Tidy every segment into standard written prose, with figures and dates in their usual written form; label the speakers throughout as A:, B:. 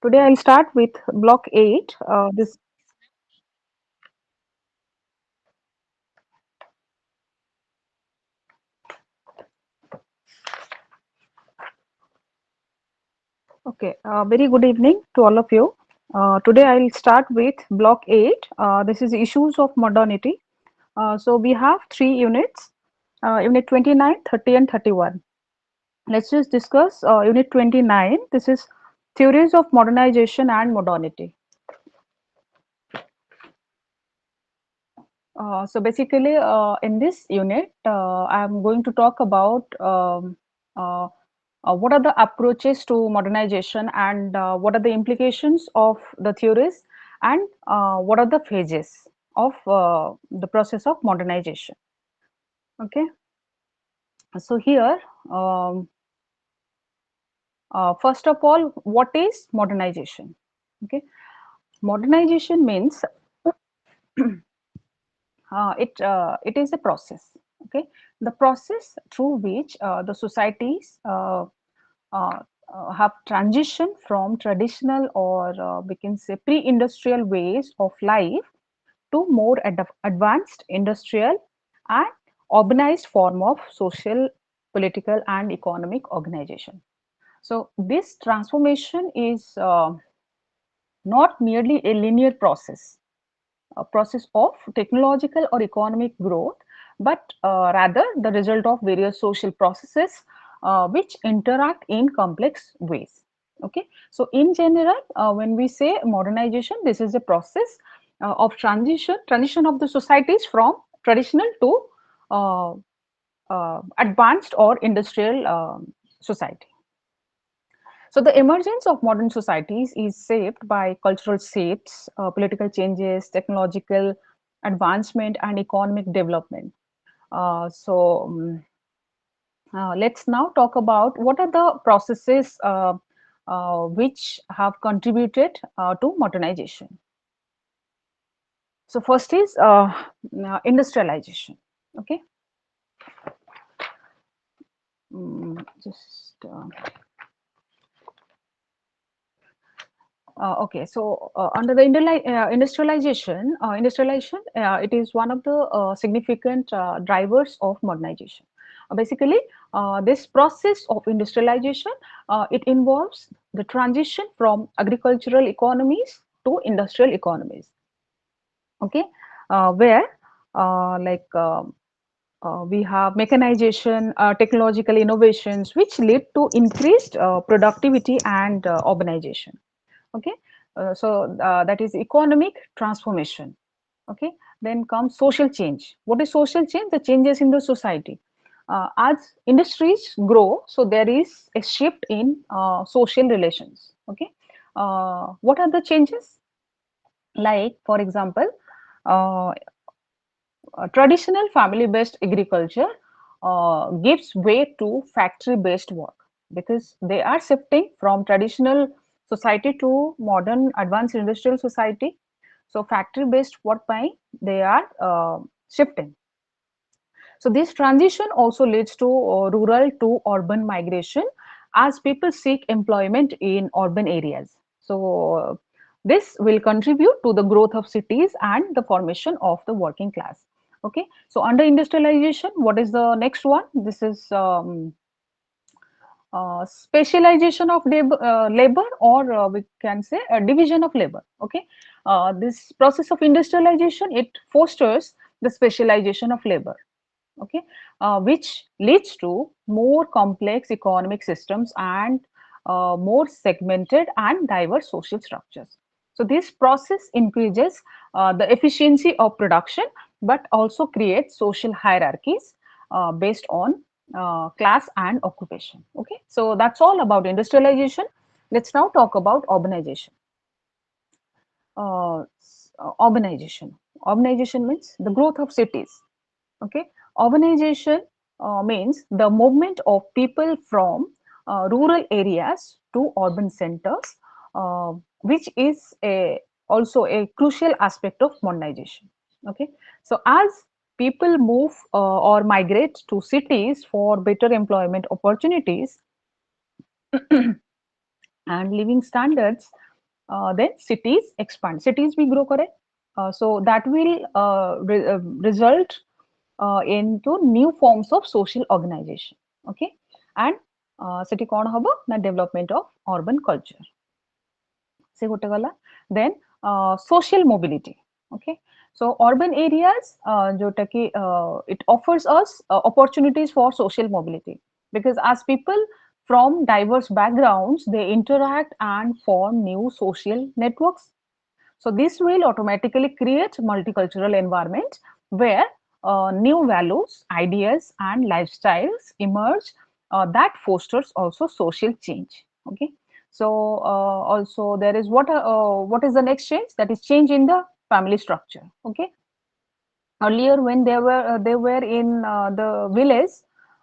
A: Today I'll start with block 8. This Okay. Very good evening to all of you. Today I'll start with block 8. This is issues of modernity. So we have three units, unit 29, 30 and 31. Let's just discuss unit 29. This is theories of modernization and modernity. So basically, in this unit, I'm going to talk about uh, what are the approaches to modernization and what are the implications of the theories and what are the phases of the process of modernization. Okay, so here, um, first of all, what is modernization? Okay, modernization means it is a process. Okay, the process through which the societies uh, have transitioned from traditional or we can say pre-industrial ways of life to more advanced industrial and urbanized form of social, political and economic organization. So this transformation is not merely a linear process, a process of technological or economic growth, but rather the result of various social processes which interact in complex ways. Okay, so in general, when we say modernization, this is a process of transition of the societies from traditional to uh, advanced or industrial society. So the emergence of modern societies is shaped by cultural shifts, political changes, technological advancement, and economic development. Let's now talk about what are the processes which have contributed to modernization. So first is industrialization. Okay, just okay, so under the industrialization, it is one of the significant drivers of modernization. Basically, this process of industrialization it involves the transition from agricultural economies to industrial economies. Okay, where like we have mechanization, technological innovations, which lead to increased productivity and urbanization. Okay, that is economic transformation. Okay, then comes social change. What is social change? The changes in the society. As industries grow, so there is a shift in social relations. Okay, what are the changes? Like, for example, uh, traditional family based agriculture gives way to factory based work because they are shifting from traditional society to modern advanced industrial society. So factory based work by they are shifting. So this transition also leads to rural to urban migration as people seek employment in urban areas. So this will contribute to the growth of cities and the formation of the working class. Okay, so under industrialization, what is the next one? This is specialization of labor, or we can say a division of labor. Okay, this process of industrialization it fosters the specialization of labor. Okay, which leads to more complex economic systems and more segmented and diverse social structures. So this process increases the efficiency of production but also creates social hierarchies based on class and occupation. Okay, so that's all about industrialization. Let's now talk about urbanization. Urbanization. Urbanization means the growth of cities. Okay, urbanization means the movement of people from rural areas to urban centers, which is also a crucial aspect of modernization. Okay, so as people move or migrate to cities for better employment opportunities and living standards, then cities expand, cities we grow करे, so that will result into new forms of social organization. Okay, and ସେଠି କ'ଣ ହବ ନା development of urban culture ସେ ଗୋଟେ ଗଲା, then social mobility. Okay, so urban areas जोटा कि it offers us opportunities for social mobility, because as people from diverse backgrounds they interact and form new social networks. So this will automatically create multicultural environment where new values, ideas, and lifestyles emerge that fosters also social change. Okay. So also there is what is the next change? That is change in the family structure. Okay. Earlier, when they were in the village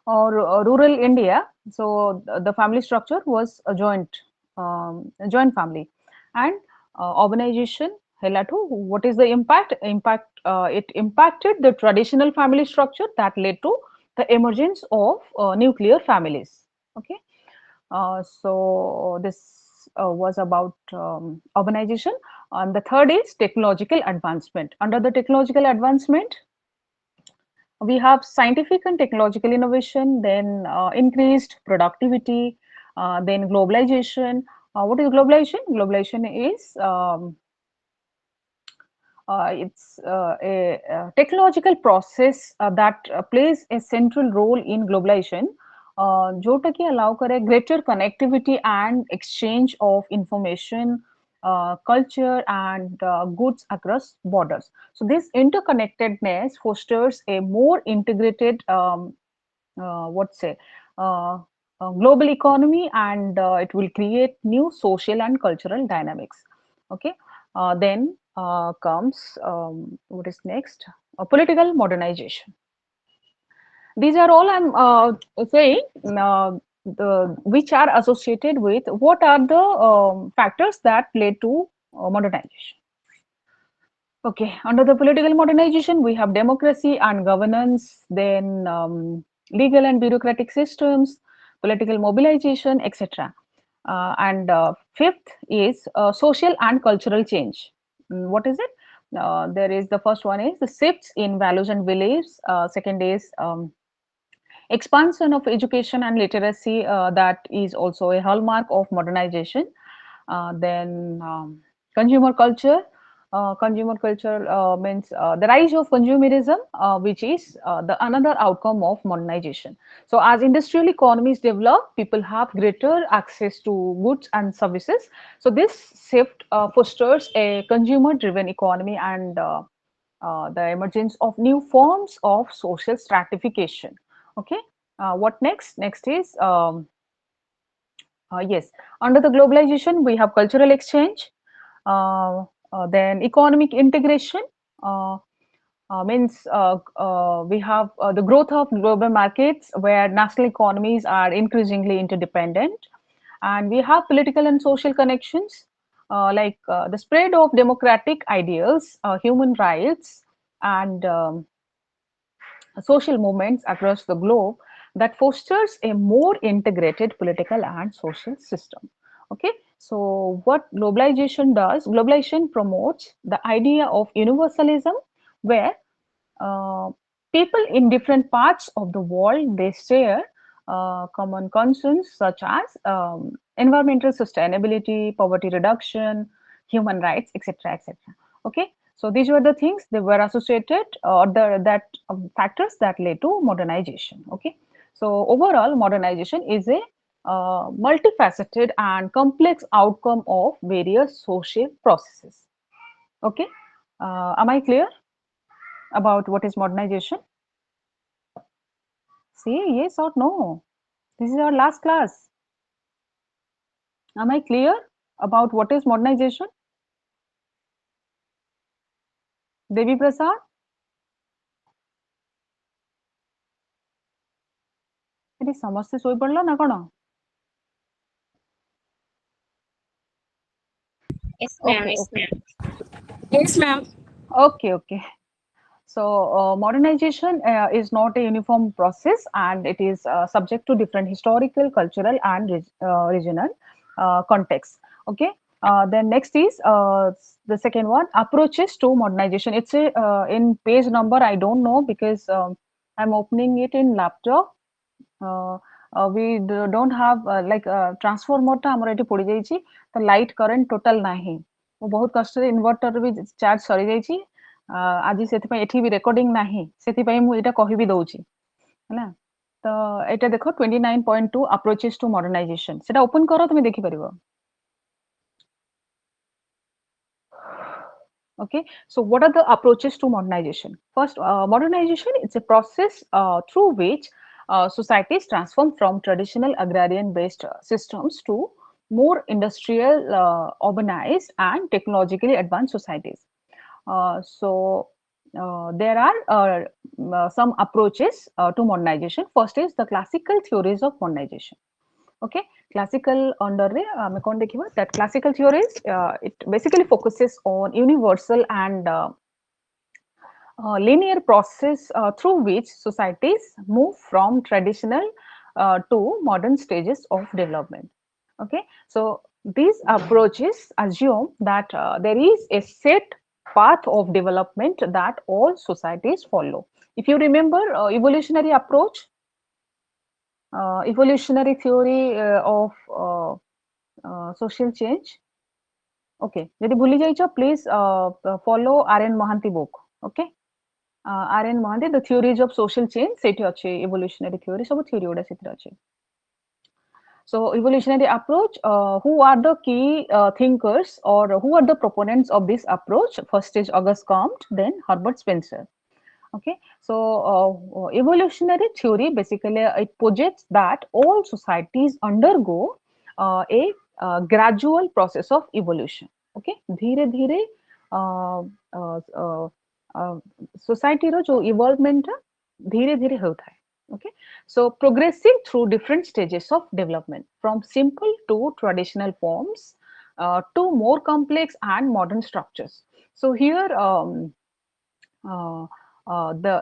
A: or rural India, so the family structure was a joint family, and urbanization helatu, what is the impact? It impacted the traditional family structure that led to the emergence of nuclear families. Okay, so this was about urbanization. And the third is technological advancement. Under the technological advancement, we have scientific and technological innovation, then increased productivity, then globalization. What is globalization? Globalization is it's a technological process that plays a central role in globalization, जोटा कि allow करे greater connectivity and exchange of information, culture and goods across borders. So this interconnectedness fosters a more integrated what say global economy, and it will create new social and cultural dynamics. Okay, then comes what is next? Political modernization. These are all I'm saying the which are associated with what are the factors that led to modernization. Okay, under the political modernization, we have democracy and governance, then legal and bureaucratic systems, political mobilization, etc. And fifth is social and cultural change. What is it? There is the first one is the shifts in values and beliefs. Second is expansion of education and literacy, that is also a hallmark of modernization. Then consumer culture. Consumer culture means the rise of consumerism, which is the another outcome of modernization. So as industrial economies develop, people have greater access to goods and services. So this shift fosters a consumer driven economy, and the emergence of new forms of social stratification. Okay, what next? Next is yes, under the globalization, we have cultural exchange, then economic integration. Uh, means we have the growth of global markets where national economies are increasingly interdependent, and we have political and social connections, like the spread of democratic ideals, human rights, and social movements across the globe that fosters a more integrated political and social system. Okay, so what globalization does? Globalization promotes the idea of universalism, where uh, people in different parts of the world they share common concerns such as environmental sustainability, poverty reduction, human rights, etc., etc. Okay, so these were the things they were associated, or the that factors that led to modernization. Okay, so overall, modernization is a multifaceted and complex outcome of various social processes. Okay, am I clear about what is modernization? Say yes or no. This is our last class. Am I clear about what is modernization? Devi Prasad, ଏଠି ସମସ୍ତେ ଶୋଇପଡ଼ିଲ ନା କ'ଣ?
B: Yes, ma'am.
A: Okay,
B: Yes,
A: okay,
B: ma'am. Yes, ma'am.
A: okay, okay. So modernization is not a uniform process, and it is subject to different historical, cultural, and regional contexts. Okay. Then next is the second one, approaches to modernization. It's a in page number I don't know because I'm opening it in laptop. uh, don't have like transformer ଟା ଆମର ଏଠି ପୋଡ଼ି ଯାଇଛି ତ light current total ନାହିଁ ମୁଁ ବହୁତ କଷ୍ଟରେ ଇନଭର୍ଟର ବି ଚାର୍ଜ ସରି ଯାଇଛି ଆଜି ସେଥିପାଇଁ ଏଠି ବି ରେକର୍ଡିଂ ନାହିଁ ସେଥିପାଇଁ ମୁଁ ଏଇଟା କହିବି ଦଉଛି ହେଲା ତ ଏଇଟା ଦେଖ 29.2 approaches to modernization ସେଟା ଓପନ କର ତମେ ଦେଖିପାରିବ okay so what are the approaches to modernization first modernization is a process through which societies transform from traditional agrarian based systems to more industrial urbanized and technologically advanced societies there are some approaches to modernization first is the classical theories of modernization okay classical under ଆମେ କଣ ଦେଖିବା that classical theories it basically focuses on universal and linear process through which societies move from traditional to modern stages of development okay so these approaches assume that there is a set path of development that all societies follow if you remember evolutionary approach evolutionary theory of social change okay ଯଦି ଭୁଲି ଯାଇଛ please follow RN Mohanty book okay RN Mohanty the theories of social change ସେଇଠି ଅଛି evolutionary theory ସବୁ theory ଗୁଡ଼ା ସେଥିରେ ଅଛି so evolutionary approach who are the key thinkers or who are the proponents of this approach first is August Comte then Herbert Spencer okay so evolutionary theory basically it posits that all societies undergo a gradual process of evolution okay धीरे धीरे society रो जो evolvement धीरे धीरे होता है okay so progressing through different stages of development from simple to traditional forms to more complex and modern structures so here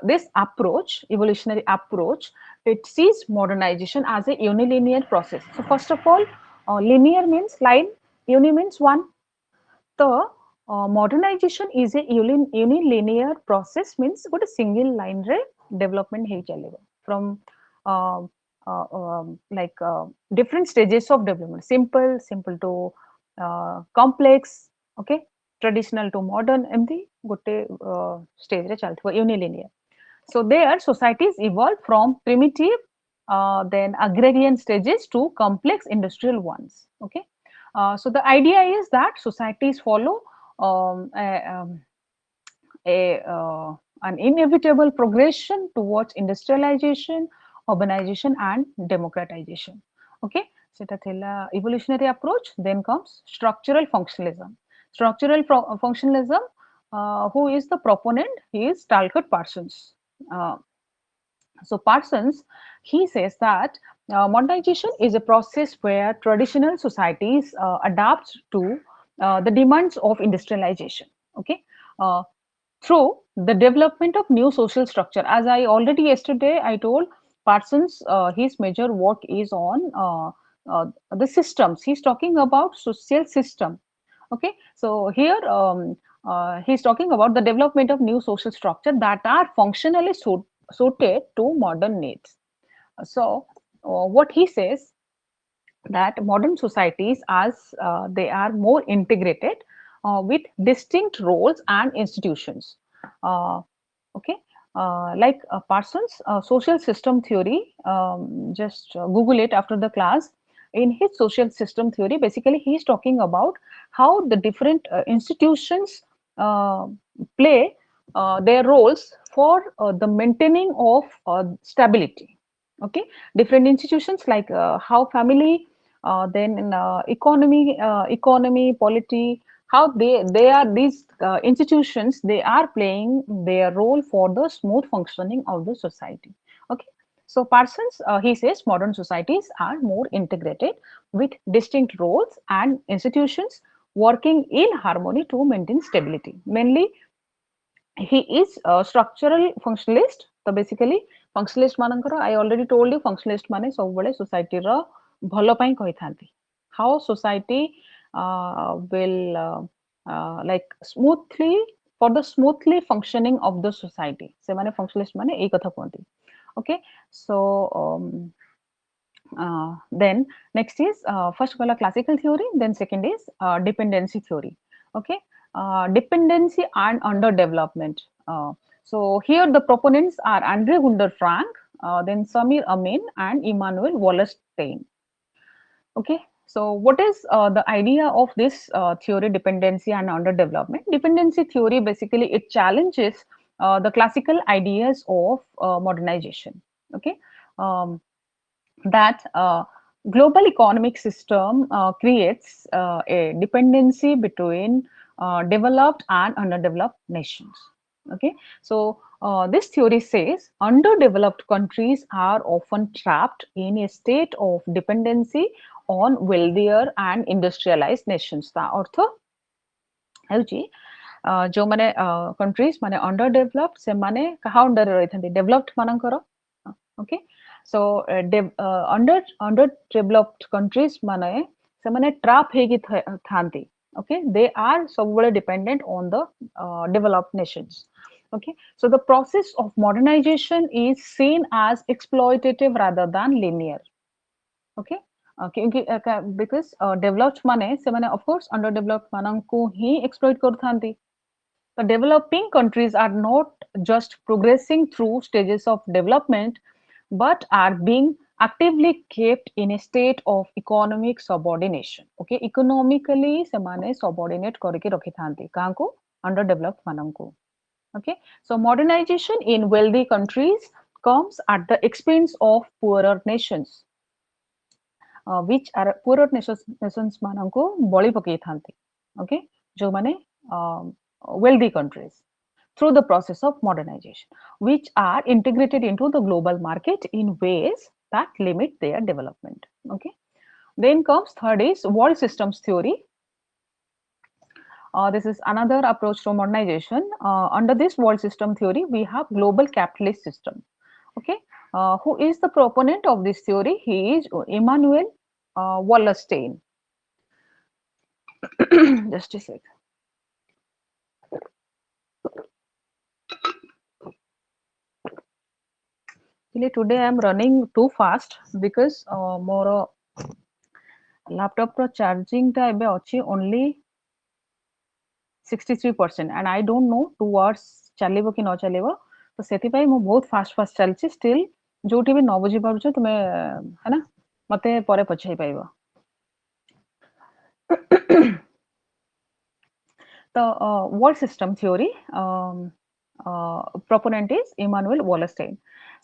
A: this approach, evolutionary approach, it sees modernization as a unilinear process. So first of all, linear means line, uni means one. So modernization is a unilinear process means what a single line re development hey chalega from uh, like different stages of development, simple to complex, okay, traditional to modern, empty, gote stage re chalthiba unilinear. So there societies evolved from primitive then agrarian stages to complex industrial ones. Okay. So the idea is that societies follow um, a, um, an inevitable progression towards industrialization, urbanization, and democratization. Okay, so that evolutionary approach. Then comes structural functionalism. Structural functionalism. Who is the proponent? He is Talcott Parsons. So Parsons, he says that modernization is a process where traditional societies adapt to the demands of industrialization. Okay, uh, through the development of new social structure. As I already yesterday I told Parsons, his major work is on the systems. He's talking about social system. Okay, so here he's talking about the development of new social structure that are functionally suited to modern needs. So what he says that modern societies as they are more integrated with distinct roles and institutions okay like Parsons social system theory just google it after the class in his social system theory basically he is talking about how the different institutions uh, play their roles for the maintaining of stability okay different institutions like how family then in economy polity how they are these institutions they are playing their role for the smooth functioning of the society okay so Parsons he says modern societies are more integrated with distinct roles and institutions working in harmony to maintain stability mainly he is a structural functionalist so basically functionalist ମାନଙ୍କର I already told you functionalist ମାନେ ସବୁବେଳେ society ର ଭଲ ପାଇଁ କହିଥାନ୍ତି how society will like smoothly for the smoothly functioning of the society. ସେମାନେ functionalist ମାନେ ଏଇ କଥା କୁହନ୍ତି. Okay, so then next is first gala classical theory, then second is dependency theory. Okay, dependency and underdevelopment. So here the proponents are Andre Gunder Frank, then Samir Amin and Immanuel Wallerstein. Okay, so what is the idea of this theory, dependency and underdevelopment? Dependency theory basically it challenges the classical ideas of modernization. Okay, um, that global economic system creates a dependency between developed and underdeveloped nations. Okay, so this theory says underdeveloped countries are often trapped in a state of dependency on wealthier and industrialized nations. ତା ଅର୍ଥ ହେଉଛି ଯେଉଁମାନେ countries ମାନେ under developed ସେମାନେ କାହା ଅଣ୍ଡରରେ ରହିଥାନ୍ତି developed ମାନଙ୍କର okay so under developed countries ମାନେ ସେମାନେ ଟ୍ରାପ୍ ହେଇକି ଥାନ୍ତି okay they are ସବୁବେଳେ dependent on the developed nations. Okay, so the process of modernization is seen as exploitative rather than linear. Okay, क्योंकि because developed माने ସେମାନେ of course underdeveloped ମାନଙ୍କୁ ହିଁ exploit କରୁଥାନ୍ତି. The developing countries are not just progressing through stages of development, but are being actively kept in a state of economic subordination. Okay, economically ସେମାନେ subordinate କରିକି ରଖିଥାନ୍ତି କାହାକୁ underdeveloped ମାନଙ୍କୁ. Okay, so modernization in wealthy countries comes at the expense of poorer nations. Which are poorer nations ମାନଙ୍କୁ ବଳି ପକେଇଥାନ୍ତି. Okay, ଯେଉଁମାନେ wealthy countries through the process of modernization, which are integrated into the global market in ways that limit their development. Okay, then comes third is world systems theory. This is another approach to modernization. Under this world system theory, we have global capitalist system. Okay, who is the proponent of this theory? He is Immanuel Wallerstein. Just a sec. Today I am running too fast because more laptop ର charging ଟା ଏବେ ଅଛି only 63% and I don't know 2 hours ଚାଲିବ କି ନ ଚାଲିବ ତ ସେଥିପାଇଁ ମୁଁ ବହୁତ ଫାଷ୍ଟ ଚାଲିଛି still ଯୋଉଠି ବି ନ ବୁଝି ପାରୁଛ ତୁମେ ହେଲା ମତେ ପରେ ପଚାଇ ପାରିବ the world system theory proponent is Immanuel Wallerstein.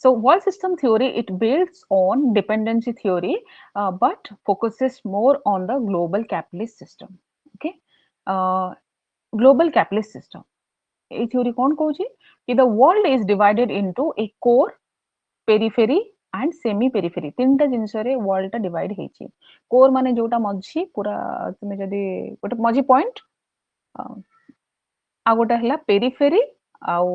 A: So world system theory it builds on dependency theory but focuses more on the global capitalist system. Okay, global capitalist system. A theory कौन कहूची कि the world is divided into a core, periphery and semi periphery. तीनटा जिनस रे world टा divide ହେଇची. core माने जोटा मझी पूरा तुमे जदी गोटे मझी point आ गोटा हला periphery आउ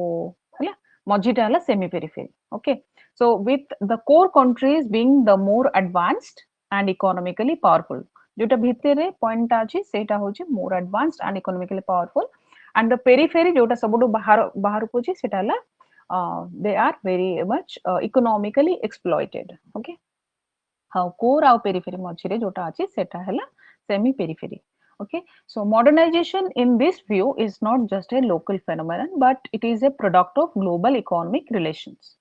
A: हला मझीटा हला semi periphery. Okay, so with the core countries being the more advanced and economically powerful. जोटा भितरे point टा अछि सेटा होची more advanced and economically powerful and the periphery जोटा सबुठु बाहर को अछि सेटा हला they are very much economically exploited. Okay, how core ଆଉ periphery मझिरे जोटा अछि सेटा हला semi periphery. Okay, so modernization in this view is not just a local phenomenon but it is a product of global economic relations.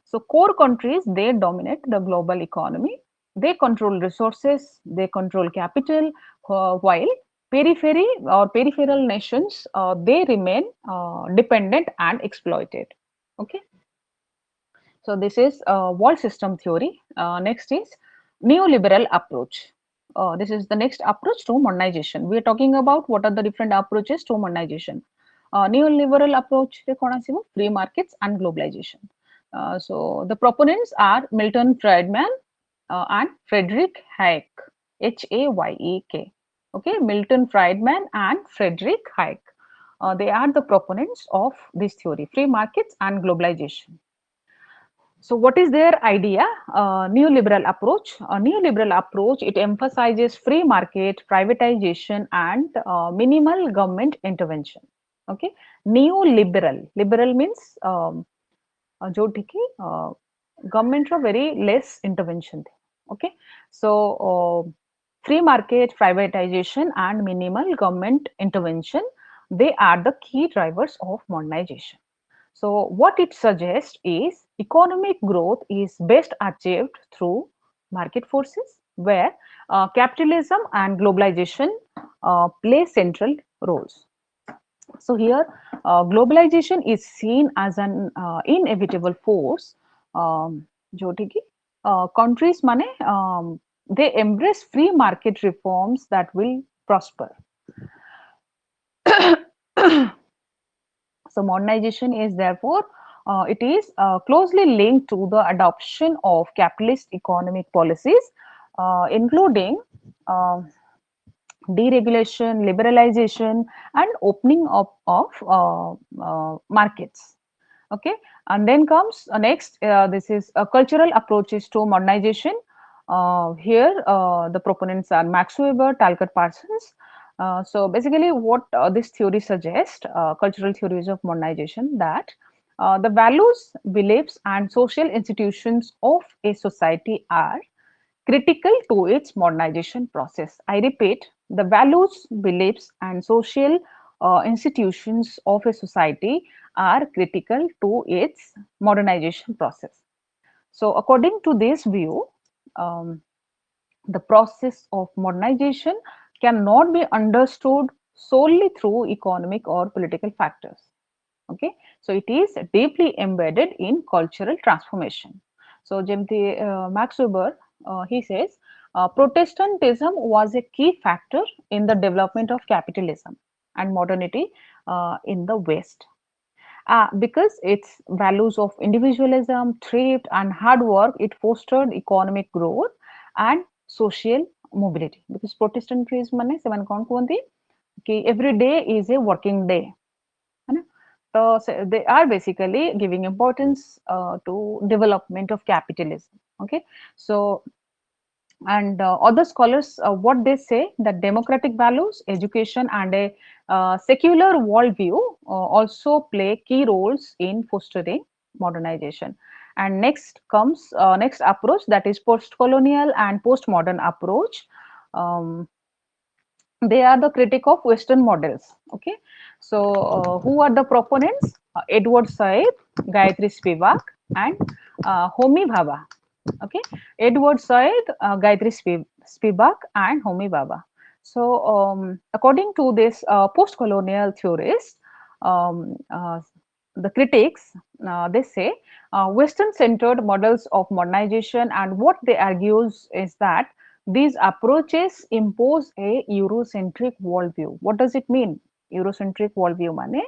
A: So core countries they dominate the global economy, they control resources, they control capital, while periphery or peripheral nations they remain dependent and exploited. Okay, so this is world system theory. Next is neoliberal approach. This is the next approach to modernization. We are talking about what are the different approaches to modernization. Neoliberal approach re kon asibo free markets and globalization. So the proponents are Milton Friedman and Frederick Hayek. Hayek. Okay, Milton Friedman and Frederick Hayek. They are the proponents of this theory, free markets and globalization. So what is their idea? Neoliberal approach. A neoliberal approach, it emphasizes free market, privatization, and minimal government intervention. Okay, neoliberal. Liberal means जोठी की government ର very less intervention थे. Okay, so free market, privatization, and minimal government intervention, they are the key drivers of modernization. So what it suggests is economic growth is best achieved through market forces where capitalism and globalization play central roles. So here globalization is seen as an inevitable force. जोटी की countries माने they embrace free market reforms that will prosper. So modernization is therefore it is closely linked to the adoption of capitalist economic policies, including uh, deregulation, liberalization, and opening up of markets. Okay, and then comes next. This is cultural approaches to modernization. Here, the proponents are Max Weber, Talcott Parsons. So basically, what this theory suggests, cultural theories of modernization, that the values, beliefs, and social institutions of a society are critical to its modernization process. I repeat, the values, beliefs, and social institutions of a society are critical to its modernization process. So, according to this view, um, the process of modernization cannot be understood solely through economic or political factors. Okay, so it is deeply embedded in cultural transformation. So Jemti Max Weber, he says, Protestantism was a key factor in the development of capitalism and modernity in the West, because its values of individualism, thrift, and hard work, it fostered economic growth and social mobility. Because Protestantism माने ସେମାନେ कौन कुहंती कि every day is a working day. है ना? So they are basically giving importance to development of capitalism. Okay, so and other scholars, what they say, that democratic values, education, and a secular worldview also play key roles in fostering modernization. And next comes next approach, that is post-colonial and postmodern approach. Um, they are the critic of Western models. Okay, so who are the proponents? Edward Said, Gayatri Spivak, and Homi Bhabha. Okay, Edward Said, Gayatri Spivak, and Homi Bhabha. So, according to this post-colonial theorists, the critics, they say Western-centered models of modernization, and what they argues is that these approaches impose a Eurocentric worldview. What does it mean? Eurocentric worldview माने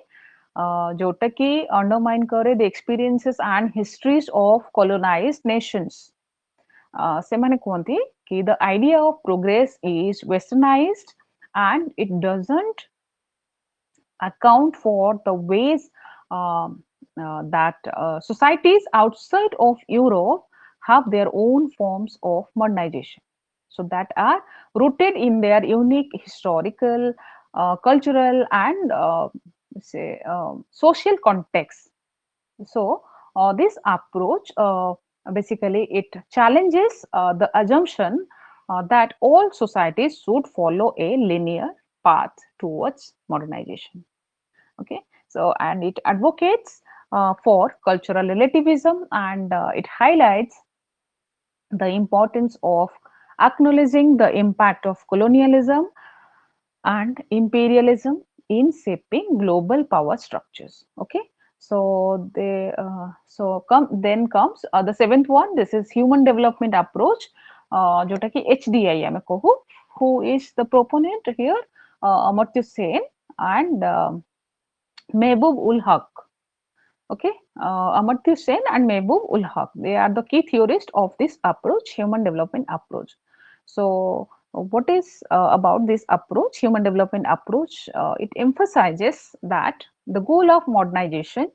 A: जोटा कि undermine करे the experiences and histories of colonized nations. ସେମାନେ କୁହନ୍ତି कि the idea of progress is westernized and it doesn't account for the ways that societies outside of Europe have their own forms of modernization. So that are rooted in their unique historical, cultural, and say social context. So this approach basically it challenges the assumption that all societies should follow a linear path towards modernization. Okay, so and it advocates for cultural relativism, and it highlights the importance of acknowledging the impact of colonialism and imperialism in shaping global power structures. Okay, so they so come then comes the seventh one. This is human development approach, जोटा कि HDI मैं कहूँ. Who is the proponent here? Amartya Sen and Mehboob ul Haq. Okay, Amartya Sen and Mehboob ul Haq. They are the key theorists of this approach, human development approach. So, what is about this approach, human development approach? It emphasizes that the goal of modernization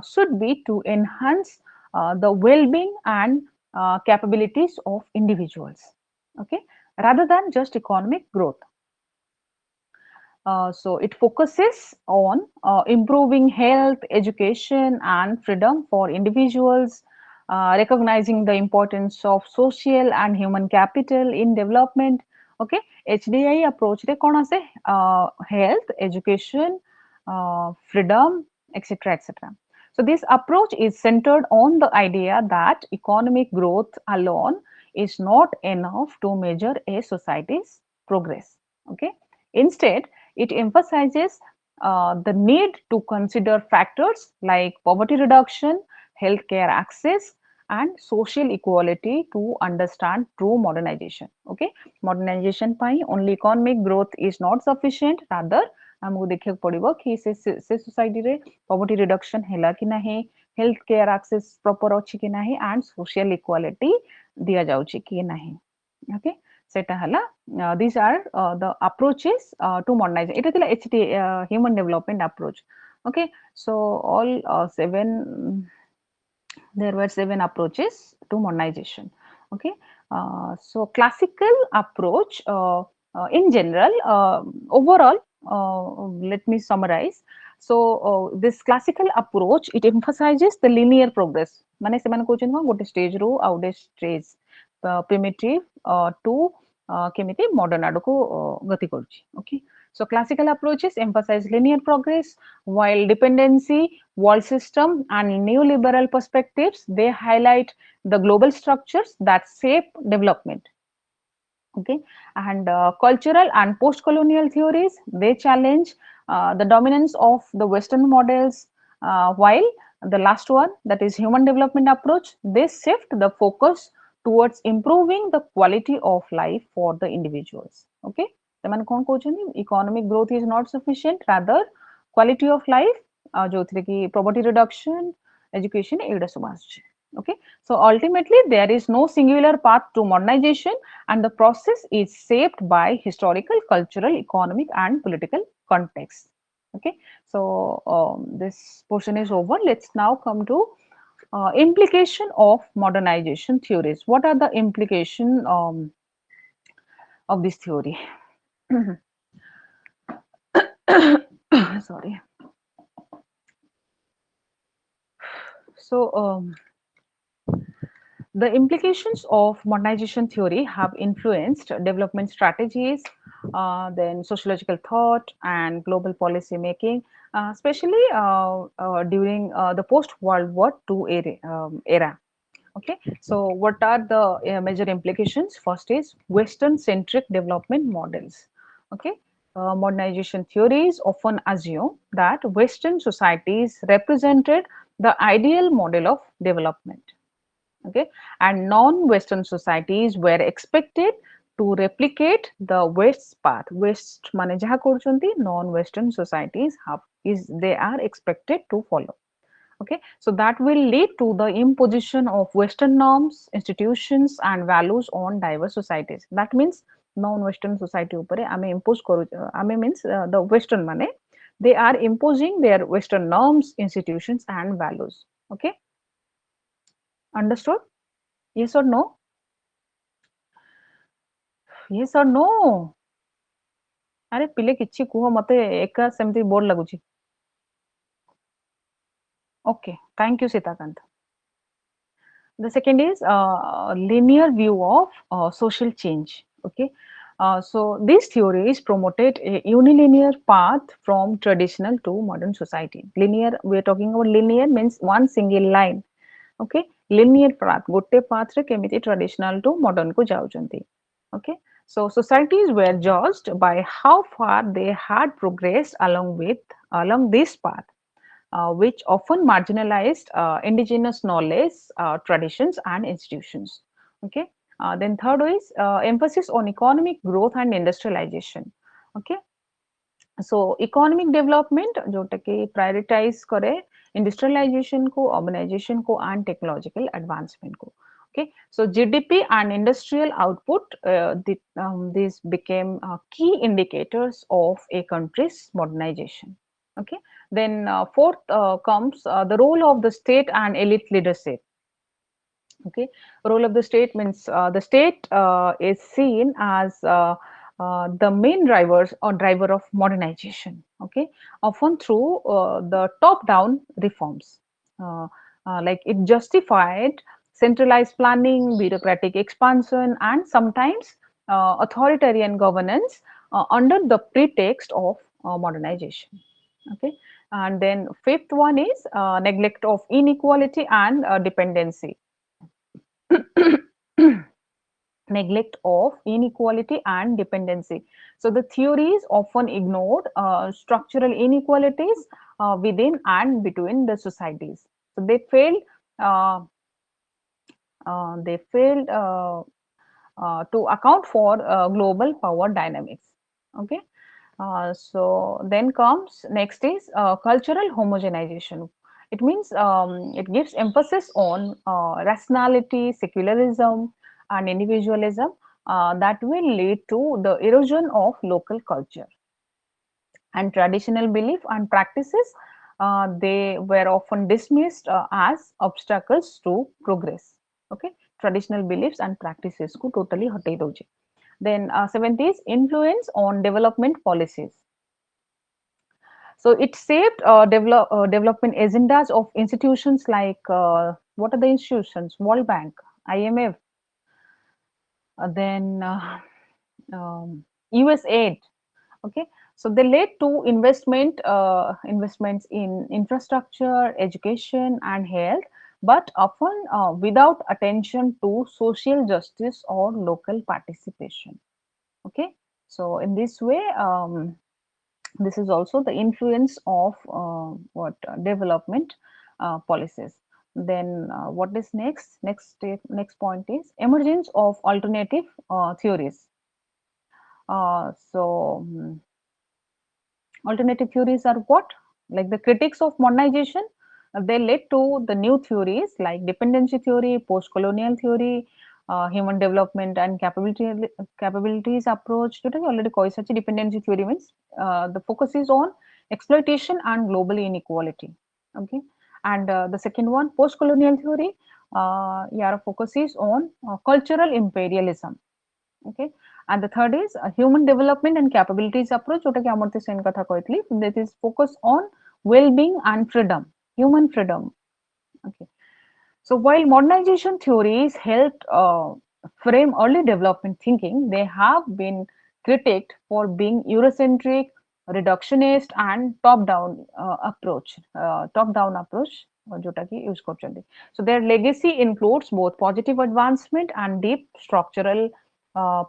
A: should be to enhance the well-being and capabilities of individuals, okay, rather than just economic growth. So it focuses on improving health, education, and freedom for individuals, recognizing the importance of social and human capital in development. Okay, HDI approach रे कौन आसे health, education, freedom, etc. etc. So this approach is centered on the idea that economic growth alone is not enough to measure a society's progress. Okay, instead it emphasizes the need to consider factors like poverty reduction, healthcare access, and social equality to understand true modernization. Okay, modernization ପାଇଁ only economic growth is not sufficient. Rather, ଆମକୁ ଦେଖିବାକୁ ପଡିବ କି ସେ society poverty reduction ହେଲା କି ନାହିଁ, healthcare access proper ଅଛି କି ନାହିଁ, and social equality ଦିଆଯାଉଛି କି ନାହିଁ. Okay, ସେଟା ହେଲା these are the approaches to modernization. It is HT human development approach. Okay, so all seven, there were seven approaches to modernization. Okay, so classical approach in general, overall, let me summarize. So this classical approach, it emphasizes the linear progress. ମାନେ ସେମାନେ କହୁଛନ୍ତି କଣ ଗୋଟେ stage ରୁ ଆଉ ଗୋଟେ stage primitive to କେମିତି modern ଆଡକୁ ଗତି କରୁଛି. Okay, so classical approaches emphasize linear progress, while dependency, world system, and neoliberal perspectives, they highlight the global structures that shape development. Okay, and cultural and post-colonial theories, they challenge the dominance of the Western models, while the last one, that is human development approach, they shift the focus towards improving the quality of life for the individuals. Okay, ସେମାନେ କଣ କହୁଛନ୍ତି, economic growth is not sufficient, rather quality of life, ଯୋଉଥିରେ କି poverty reduction, education, ଏଇଗୁଡ଼ା ସବୁ ଆସୁଛି. Okay, so ultimately there is no singular path to modernization, and the process is shaped by historical, cultural, economic, and political context. Okay, so this portion is over. Let's now come to implication of modernization theories. What are the implication of this theory? Sorry. So the implications of modernization theory have influenced development strategies, then sociological thought, and global policy making, especially during the post-World War II era. Okay, so what are the major implications? First is Western-centric development models. Okay, modernization theories often assume that Western societies represented the ideal model of development. Okay, and non-Western societies were expected to replicate the West's path. West মানে যাহা করছেন, non-Western societies they are expected to follow. Okay, so that will lead to the imposition of Western norms, institutions, and values on diverse societies. That means non-Western society upare ame impose koru, ame means the Western mane they are imposing their Western norms, institutions, and values. Okay, understood? Yes or no? Yes or no? ଆରେ ପିଲେ କିଛି କୁହ, ମତେ ଏକା ସେମିତି bore ଲାଗୁଛି. Okay, thank you, Sitakant. The second is linear view of social change. Okay, so these theories promoted a unilinear path from traditional to modern society. Linear, we are talking about linear means one single line. Okay, linear path, gotte path re kemiti traditional to modern ko jaଉଛନ୍ତି. Okay, so societies were judged by how far they had progressed along this path, which often marginalized indigenous knowledge, traditions, and institutions. Okay. Then third is emphasis on economic growth and industrialization. Okay. So economic development जोटा कि prioritize करे industrialization को, urbanization को, and technological advancement को. Okay, so GDP and industrial output, these became key indicators of a country's modernization. Okay, then fourth comes the role of the state and elite leadership. Okay, role of the state means the state is seen as the main drivers or driver of modernization. Okay, often through the top-down reforms, uh, like it justified centralized planning, bureaucratic expansion, and sometimes authoritarian governance under the pretext of modernization. Okay, and then fifth one is neglect of inequality and dependency. Neglect of inequality and dependency. So the theories often ignored structural inequalities within and between the societies. So uh, they failed to account for global power dynamics. Okay. So then comes next is cultural homogenization. It means it gives emphasis on rationality, secularism, and individualism that will lead to the erosion of local culture and traditional belief and practices. They were often dismissed as obstacles to progress. Okay, traditional beliefs and practices को totally हटे दोगे. Then seventh is influence on development policies. So it shaped development agendas of institutions like what are the institutions? World Bank, IMF, then US aid. Okay, so they led to investments in infrastructure, education, and health, but often without attention to social justice or local participation. Okay, so in this way. This is also the influence of what development policies. Then what is next point is emergence of alternative theories. Alternative theories are what? Like the critics of modernization, they led to the new theories like dependency theory, post-colonial theory, human development and capabilities approach. Today already କହିସାରିଛି dependency theory means the focus is on exploitation and global inequality. Okay, and the second one, post-colonial theory, yeah, focus is on cultural imperialism. Okay, and the third is human development and capabilities approach, जोटा कि अमर्त्य सेन कथा कहली, that is focus on well-being and freedom, human freedom. Okay, so while modernization theories helped frame early development thinking, they have been critiqued for being Eurocentric, reductionist, and top-down approach, जोटा कि use करछन्ति. So their legacy includes both positive advancement and deep structural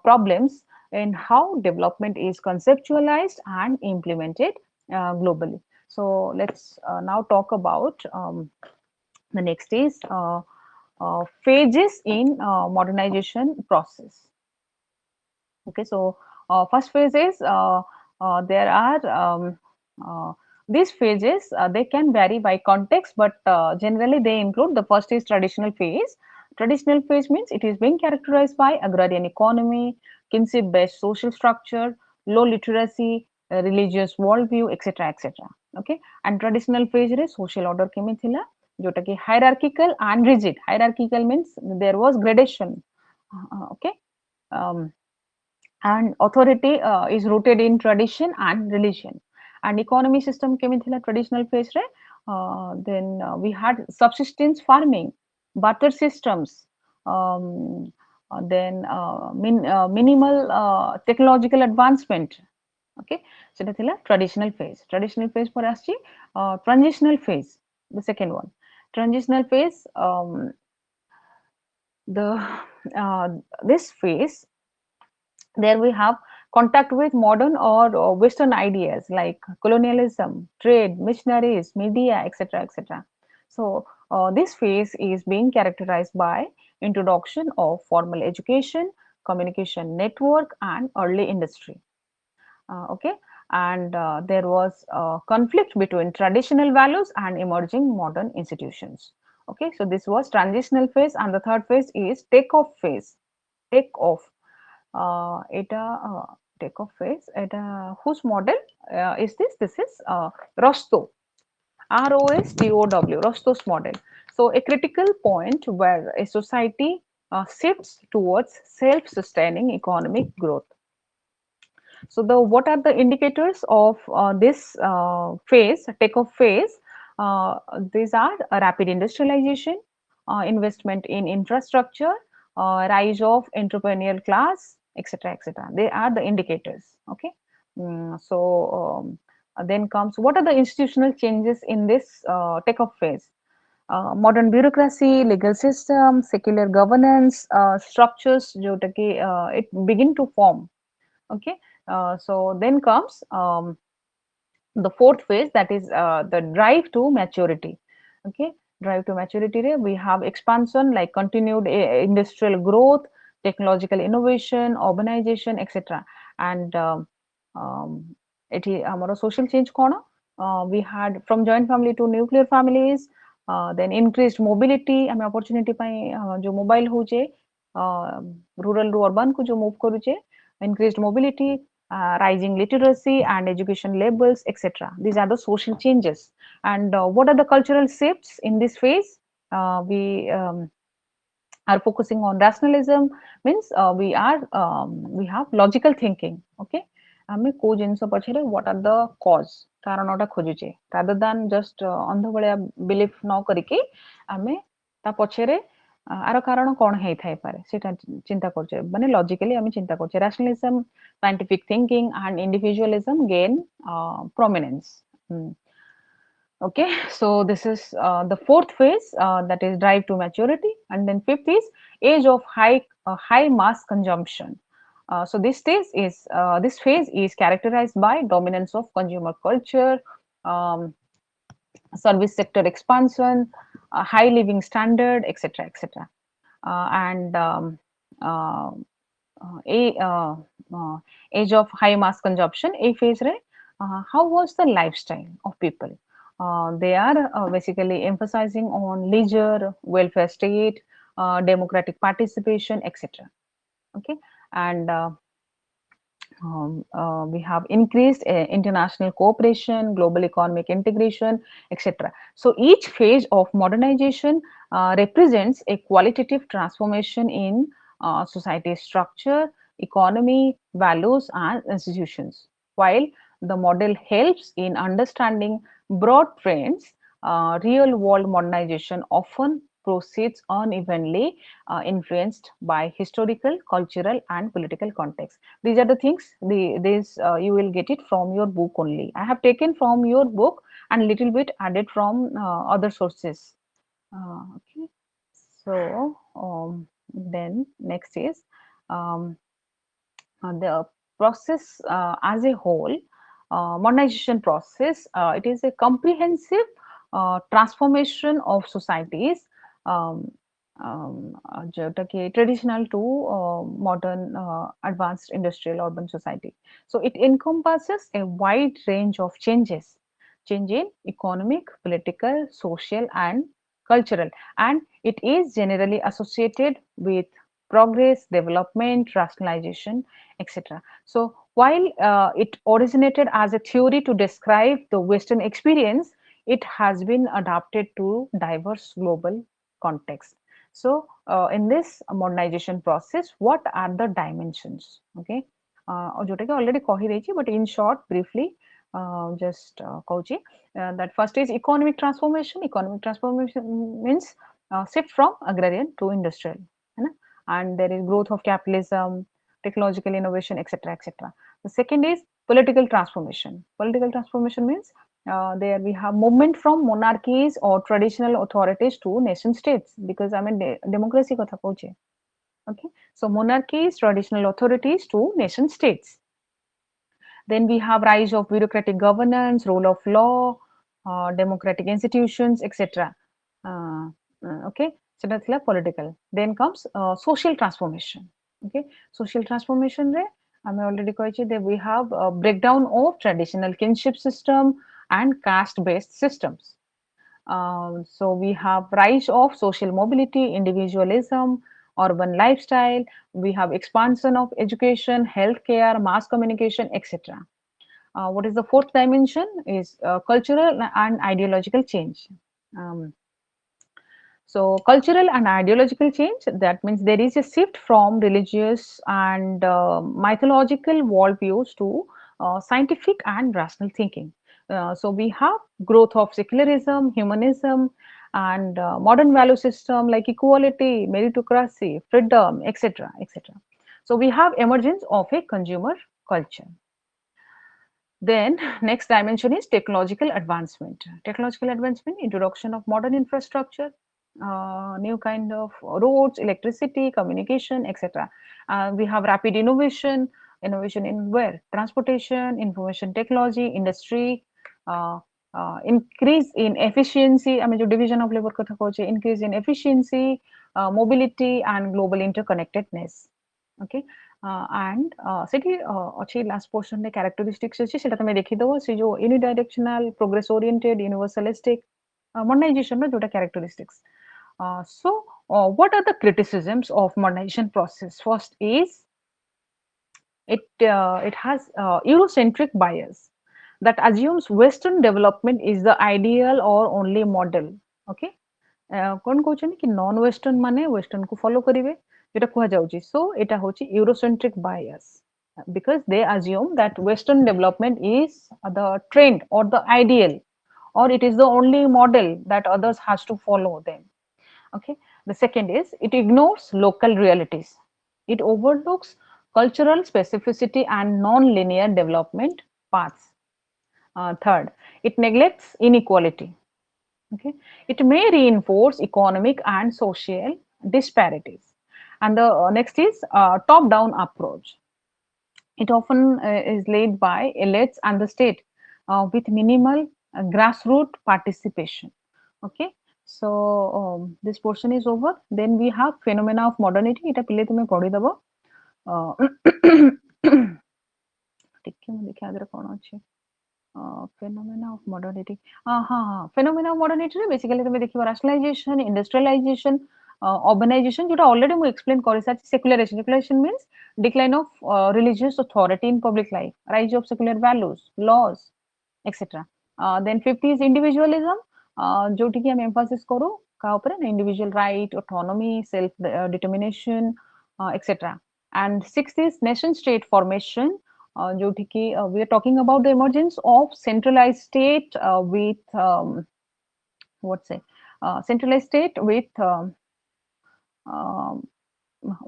A: problems in how development is conceptualized and implemented globally. So let's now talk about the next is phases in modernization process. Okay, so first phase is there are uh, these phases, they can vary by context, but generally they include the first is traditional phase. Traditional phase means it is being characterized by agrarian economy, kinship based social structure, low literacy, religious worldview, etc. etc. Okay, and traditional phase is social order केमी थिला जोटा कि hierarchical and rigid. Hierarchical means there was gradation. Okay, um, and authority is rooted in tradition and religion. And economy system came in traditional phase re. Then we had subsistence farming, barter systems, um, minimal technological advancement. Okay, so that is traditional phase. Traditional phase for us transitional phase, the second one. Transitional phase, the this phase, there we have contact with modern or Western ideas like colonialism, trade, missionaries, media, etc. etc. So, this phase is being characterized by introduction of formal education, communication network, and early industry. Okay, and there was conflict between traditional values and emerging modern institutions. Okay, so this was transitional phase, and the third phase is takeoff phase. Takeoff এটা take off phase, এটা whose model is this? This is Rostow, ROSTOW, Rostow's model. So a critical point where a society shifts towards self-sustaining economic growth. So the what are the indicators of this phase, take-off phase? These are rapid industrialization, investment in infrastructure, rise of entrepreneurial class, etc., etc. They are the indicators. Okay. Then comes what are the institutional changes in this take-off phase? Modern bureaucracy, legal system, secular governance structures, जोटा कि it begin to form. Okay, so then comes the fourth phase, that is the drive to maturity. Okay, drive to maturity re we have expansion like continued industrial growth, technological innovation, urbanization, etc. And it is our social change corner. We had from joint family to nuclear families, then increased mobility ଆମେ opportunity ପାଇଁ जो mobile होचे rural ରୁ urban को जो move करूचे, increased mobility, rising literacy and education levels, etc. These are the social changes. And what are the cultural shifts in this phase? We are focusing on rationalism, means we have logical thinking. Okay, ଆମେ କୋଉ ଜିନିଷ ପଛରେ what are the cause, କାରଣଟା ଖୋଜୁଛେ rather than just ଅନ୍ଧ ଭଳିଆ belief ନ କରିକି ଆମେ ତା ପଛରେ ଆର କାରଣ କଣ ହେଇଥାଇପାରେ ସେଟା ଚିନ୍ତା କରୁଛେ, ମାନେ logically ଆମେ ଚିନ୍ତା କରୁଛେ. Rationalism, scientific thinking and individualism gain prominence. Okay, so this is the fourth phase, that is drive to maturity, and then fifth is age of high mass consumption. So this phase is characterized by dominance of consumer culture, um, service sector expansion, high living standard, etc., etc. And uh, a age of high mass consumption, a phase re, how was the lifestyle of people? They are basically emphasizing on leisure, welfare state, democratic participation, etc. Okay, and we have increased international cooperation, global economic integration, etc. So each phase of modernization represents a qualitative transformation in society structure, economy, values, and institutions. While the model helps in understanding broad trends, real world modernization often proceeds unevenly, influenced by historical, cultural, and political context. These are the things, this you will get it from your book only. I have taken from your book and little bit added from other sources. Okay, so then next is um, the process as a whole, modernization process. It is a comprehensive transformation of societies, um, जोटा कि traditional to modern advanced industrial urban society. So it encompasses a wide range of changes, change in economic, political, social, and cultural, and it is generally associated with progress, development, rationalization, etc. So while it originated as a theory to describe the Western experience, it has been adapted to diverse global contexts. So in this modernization process, what are the dimensions? Okay, जोटा कि already कही देछि, but in short, briefly, just कहुछि that first is economic transformation. Economic transformation means shift from agrarian to industrial, है ना? And there is growth of capitalism, technological innovation, etc., etc. The second is political transformation. Political transformation means there we have movement from monarchies or traditional authorities to nation states, because I mean democracy kotha koche. Okay, so monarchies, traditional authorities to nation states. Then we have rise of bureaucratic governance, rule of law, democratic institutions, etc. Okay, so that's like political. Then comes social transformation. Okay, social transformation re I already କହିଛି that we have a breakdown of traditional kinship system and caste-based systems. So we have rise of social mobility, individualism, urban lifestyle. We have expansion of education, healthcare, mass communication, etc. What is the fourth dimension is cultural and ideological change. Um, So, cultural and ideological change, that means there is a shift from religious and mythological worldviews to scientific and rational thinking. So, we have growth of secularism, humanism, and modern value system like equality, meritocracy, freedom, etc., etc. So, we have emergence of a consumer culture. Then next dimension is technological advancement. Technological advancement, introduction of modern infrastructure, new kind of roads, electricity, communication, etc. We have rapid innovation, innovation in where? Transportation, information technology, industry, uh, increase in efficiency, I mean, जो division of labor କଥା कହୁचे, increase in efficiency, mobility and global interconnectedness. Okay. And ସେଠି ଅଛି last ପୋର୍ସନରେ characteristics ଅଛି ସେଟା ତମେ ଦେଖିଦବ ସେ ଯୋଉ ୟୁନିଡାଇରେକ୍ସନାଲ progress oriented ୟୁନିଭର୍ସାଲିଷ୍ଟିକ modernization ଯୋଉଟା characteristics. So what are the criticisms of modernization process? First is it has Eurocentric bias that assumes Western development is the ideal or only model. Okay. कौन कौन कि non western माने western को follow करिवे जेटा कुहा जाउची सो एटा होची Eurocentric bias because they assume that western development is the trend or the ideal or it is the only model that others has to follow them. Okay. The second is it ignores local realities, it overlooks cultural specificity and non-linear development paths. Third, it neglects inequality. Okay. It may reinforce economic and social disparities. And the next is top-down approach. It often is led by elites and the state with minimal grassroots participation. Okay. So this portion is over. Then we have phenomena of modernity. এটা পিলে তুমি পଢିଦବ ଟିକେ ମୁଁ ଦେଖିବା ଆଗରେ କଣ ଅଛି phenomena of modernity. Phenomena of modernity ରେ basically ତମେ ଦେଖିବ rationalization, industrialization, urbanization ଯୋଉଟା already ମୁଁ explain କରିସାରିଛି. Secularization. Secularization means decline of religious authority in public life, rise of secular values, laws, etc. Then 50 is individualism, ଯୋଉଠି କି ଆମେ emphasis କରୁ କାହା ଉପରେ ନା individual right, autonomy, self determination, etc. And 6th is nation state formation, जोठी की we are talking about the emergence of centralized state with what say centralized state um,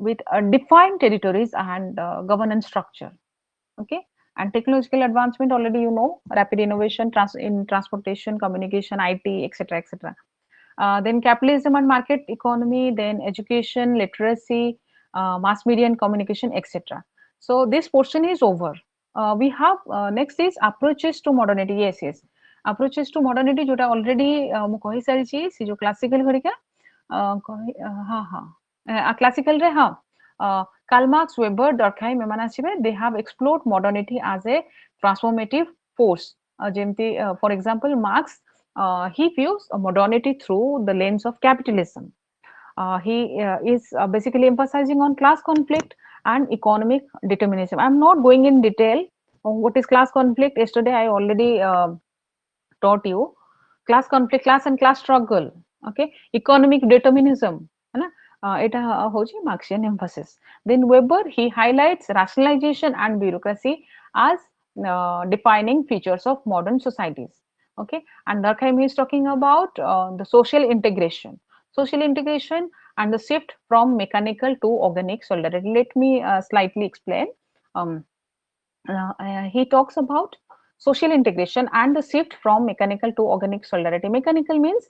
A: with defined territories and governance structure. Okay. And technological advancement, already you know, rapid innovation in transportation, communication, IT, etc., etc. Then capitalism and market economy, then education, literacy, mass media and communication, etc. So this portion is over. We have next is approaches to modernity. Yes, yes. Approaches to modernity जोटा already ମୁଁ कहि सारिछि से जो classical घरिका हाँ हाँ classical रे हाँ Karl Marx, Weber, Durkheim एମାନେ ଆସିବେ they have explored modernity as a transformative force. ଯେମିତି for example Marx he views modernity through the lens of capitalism. He is basically emphasizing on class conflict and economic determinism. I'm not going in detail on what is class conflict. Yesterday, I already taught you class conflict, class and class struggle. Okay, economic determinism. है ना? এটা হচ্ছে Marxian emphasis. Then Weber he highlights rationalization and bureaucracy as defining features of modern societies. Okay, and Durkheim is talking about the social integration. Social integration and the shift from mechanical to organic solidarity. Let me slightly explain. Um, he talks about social integration and the shift from mechanical to organic solidarity. Mechanical means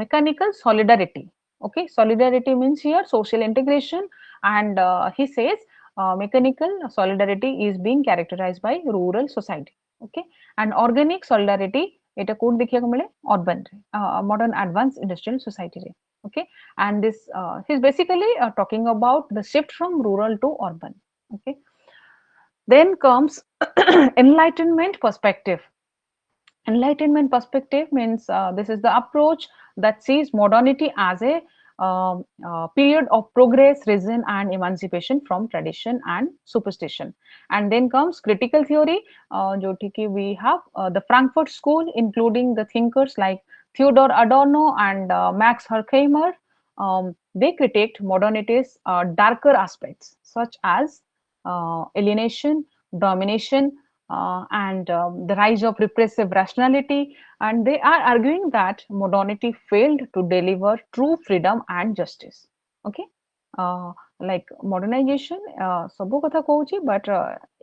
A: mechanical solidarity. Okay, solidarity means here social integration, and he says mechanical solidarity is being characterized by rural society. Okay, and organic solidarity এটা code দেখিବାକୁ ମିଳେ urban modern advanced industrial society ରେ. Okay, and this he's basically talking about the shift from rural to urban. Okay, then comes enlightenment perspective. Enlightenment perspective means this is the approach that sees modernity as a period of progress, reason, and emancipation from tradition and superstition. And then comes critical theory, जो ठीक है we have the Frankfurt School, including the thinkers like Theodor Adorno and Max Horkheimer, they critique modernity's darker aspects, such as alienation, domination, and the rise of repressive rationality. And they are arguing that modernity failed to deliver true freedom and justice. Okay, like modernization, ସବୁ କଥା କହୁଛି, but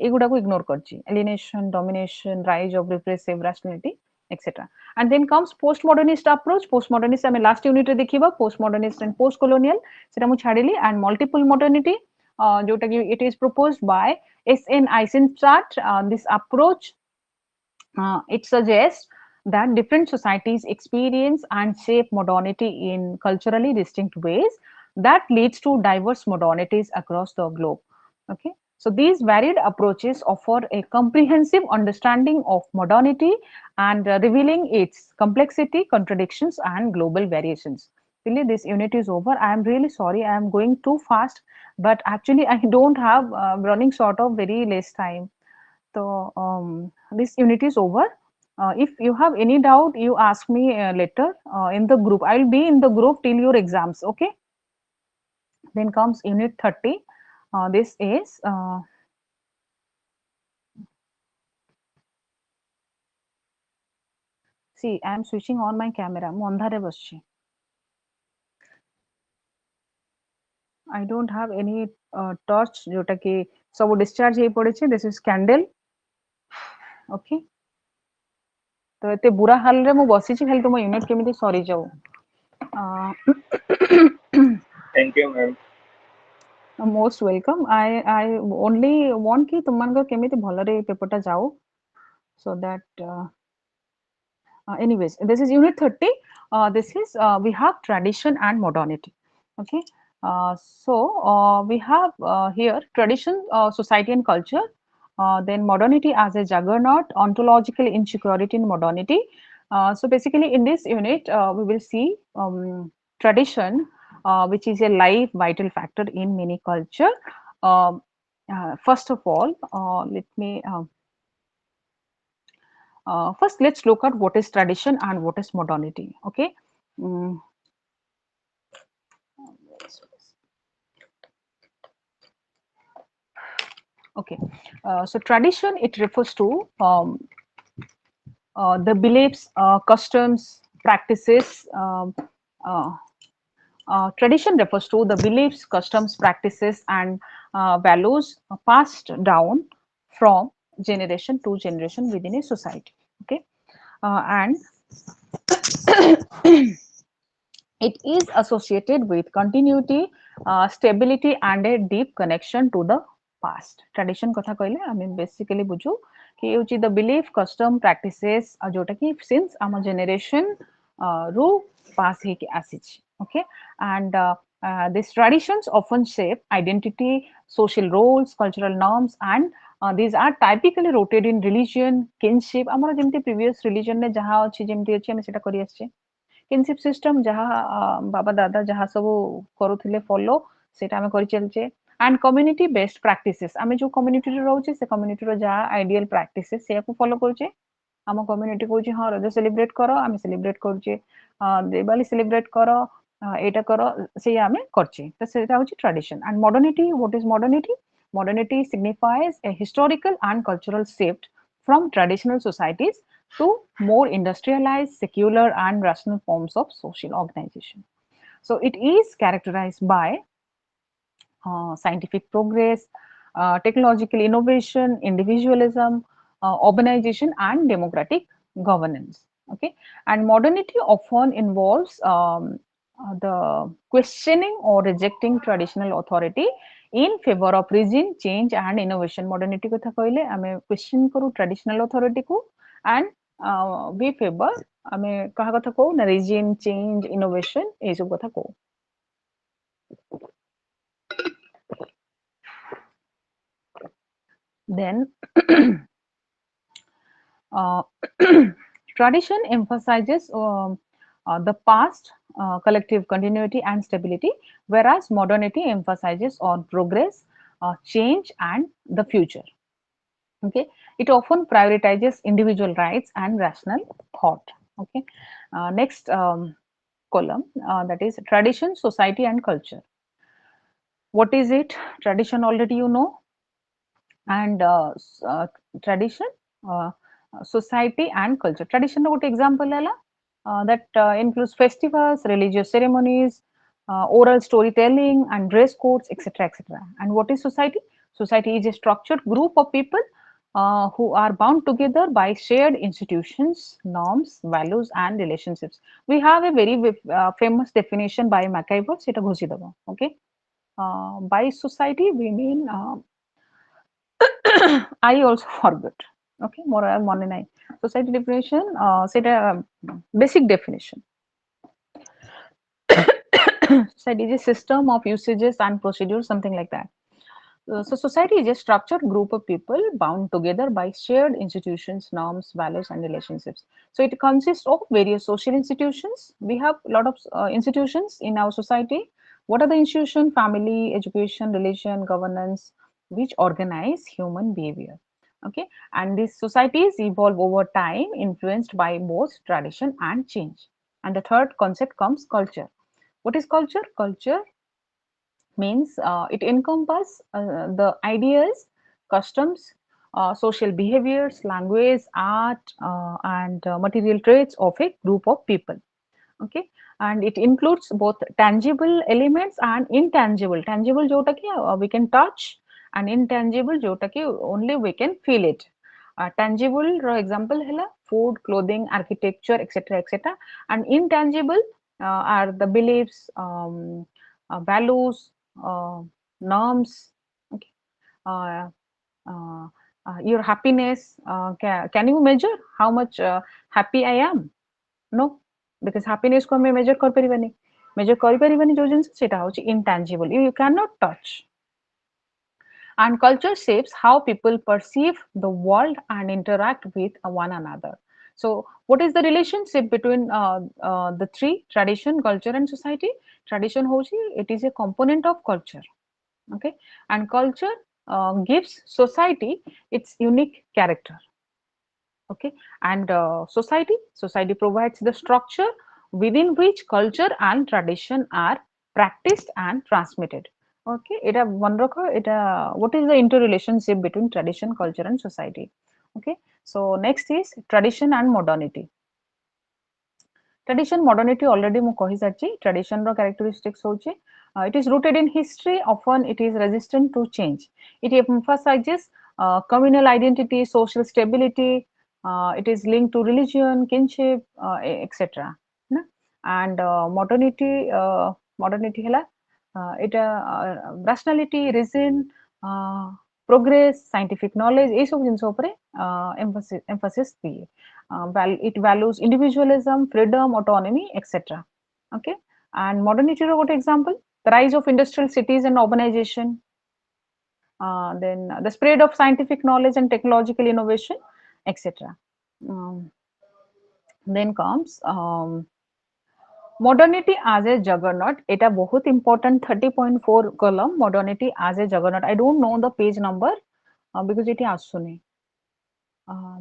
A: ଏଗୁଡାକୁ ignore କରୁଛି. Alienation, domination, rise of repressive rationality, etc. And then comes postmodernist approach. Postmodernist ଆମେ last unit ରେ ଦେଖିବା postmodernist and post colonial, ସେଟା ମୁଁ ଛାଡ଼ିଲି, and multiple modernity, ଯୋଉଟା କି it is proposed by S.N. Eisenstadt. This approach, it suggests that different societies experience and shape modernity in culturally distinct ways that leads to diverse modernities across the globe. Okay, so these varied approaches offer a comprehensive understanding of modernity and revealing its complexity, contradictions, and global variations. Really, this unit is over. I am really sorry. I am going too fast, but actually, I don't have running short of very less time. So this unit is over. If you have any doubt, you ask me later in the group. I will be in the group till your exams. Okay. Then comes unit 30. This is see, I am switching on my camera. ମୁଁ ଅନ୍ଧାରେ ବସିଛି. I don't have any torch जोटा कि सब discharge ହେଇ पड़िଛି. This is candle. Okay. तो एते बुरा हाल रे ମୁଁ ବସିଛି, ଖାଲି ତୁମ ୟୁନିଟ୍ କେମିତି ସରିଯାଉ.
C: Thank you, ma'am.
A: Most welcome. I only want कि तुमମାନଙ୍କର କେମିତି ଭଲରେ ପେପରଟା ଯାଉ, so that anyways, this is unit 30. This is we have tradition and modernity. Okay. So we have here tradition, society and culture, then modernity as a juggernaut, ontological insecurity in modernity. So basically in this unit we will see tradition, which is a life vital factor in many culture. First of all, let me first let's look at what is tradition and what is modernity. Okay. Mm. Okay. So tradition, it refers to the beliefs, customs, practices. Tradition refers to the beliefs, customs, practices, and values passed down from generation to generation within a society. Okay. And it is associated with continuity, stability, and a deep connection to the past. Tradition कथा कहले आमे basically बुझू कि होची the belief, custom, practices जोटा कि since our generation रू pass ହେଇକି ଆସିଛି. Okay, and these traditions often shape identity, social roles, cultural norms, and these are typically rooted in religion, kinship. ଆମର ଯେମିତି previous religion ରେ ଯାହା ଅଛି ଯେମିତି ଅଛି ଆମେ ସେଟା କରି ଆସିଛେ. किनशिप सिस्टम जहाँ बाबा दादा जहाँ सब करुले फॉलो सेटा आमे करि चलचे. एंड कम्युनिटी बेस्ड प्रैक्टिसेस आमे जो कम्युनिटी रे रहउचे से कम्युनिटी रो जहाँ आइडियल प्रैक्टिसेस से को फॉलो करूचे. आम कम्युनिटी कहूँ हाँ रज सेलिब्रेट कर आम सेलिब्रेट करुचे, दिवाली सेलिब्रेट कर एटा कर से आमे करचे. तो सेटा होची tradition. And modernity, what is modernity? Modernity signifies a historical and cultural shift from traditional societies to more industrialized, secular, and rational forms of social organization. So it is characterized by scientific progress, technological innovation, individualism, urbanization, and democratic governance. Okay, and modernity often involves the questioning or rejecting traditional authority in favor of regime change and innovation. Modernity कथा कहले आमे question करू traditional authority को and we favor आमे कहा कथा को ना regime change innovation ये सब कथा को. Then tradition emphasizes the past, collective continuity and stability, whereas modernity emphasizes on progress, change, and the future. Okay, it often prioritizes individual rights and rational thought. Okay. Next column, that is tradition, society, and culture. What is it? Tradition already you know, and tradition, uh, society, and culture. Tradition ର ଗୋଟେ example ହେଲା that includes festivals, religious ceremonies, oral storytelling, and dress codes, etc., etc. And what is society? Society is a structured group of people who are bound together by shared institutions, norms, values, and relationships. We have a very famous definition by MacIver. সেটা ঘুষি দেবো. Okay. By society, we mean I also forgot. Okay, more আর মনে নাই. Society definition, সেটা basic definition. Society is a system of usages and procedures, something like that. So society is a structured group of people bound together by shared institutions, norms, values, and relationships. So it consists of various social institutions. We have a lot of institutions in our society. What are the institutions? Family, education, religion, governance, which organize human behavior. Okay, and these societies evolve over time, influenced by both tradition and change. And the third concept comes culture. What is culture? Culture means it encompasses the ideas, customs, social behaviors, language, art, and material traits of a group of people. Okay, and it includes both tangible elements and intangible. Tangible jota ki we can touch, and intangible jota ki only we can feel it. Tangible ର example ହେଲା food, clothing, architecture, etc., etc. And intangible are the beliefs, values, norms. Okay. Uh, your happiness. Can you measure how much happy I am? No, because happiness को ଆମେ measure କରିପାରିବାନି. Measure କରିପାରିବାନି ଯୋଉ ଜିନିଷ ସେଟା ହଉଛି intangible. You cannot touch. And culture shapes how people perceive the world and interact with one another. So what is the relationship between the three: tradition, culture, and society? Tradition hoji, it is a component of culture. Okay, and culture gives society its unique character. Okay, and society provides the structure within which culture and tradition are practiced and transmitted. Okay, এটা মনে রাখো, এটা what is the interrelationship between tradition, culture, and society. Okay, so next is tradition and modernity. Tradition, modernity already ମୁଁ କହିସାରିଛି. Tradition ର characteristics ହଉଛି it is rooted in history. Often it is resistant to change. It emphasizes communal identity, social stability. It is linked to religion, kinship, etc. And modernity ହେଲା এটা rationality, reason, progress, scientific knowledge এই ସବୁ ଜିନିଷ ଉପରେ emphasis ଦିଏ. It values individualism, freedom, autonomy, etc. Okay, and modernity ର ଗୋଟେ example, the rise of industrial cities and urbanization, then the spread of scientific knowledge and technological innovation, etc. Then comes modernity as a juggernaut. Eta bahut important 30.4 column, modernity as a juggernaut. I don't know the page number because it asuni.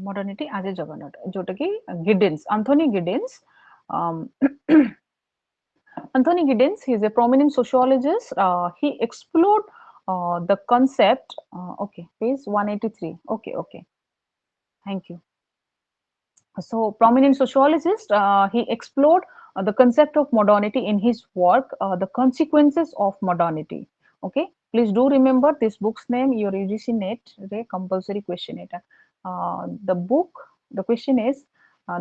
A: Modernity as a juggernaut, jota ki Giddens, Anthony Giddens. um, Anthony Giddens, he is a prominent sociologist. He explored the concept. Okay, page 183. Okay, okay. Thank you. So, prominent sociologist, he explored the concept of modernity in his work, The Consequences of Modernity. Okay, please do remember this book's name. Your UGC net compulsory question. The book, the question is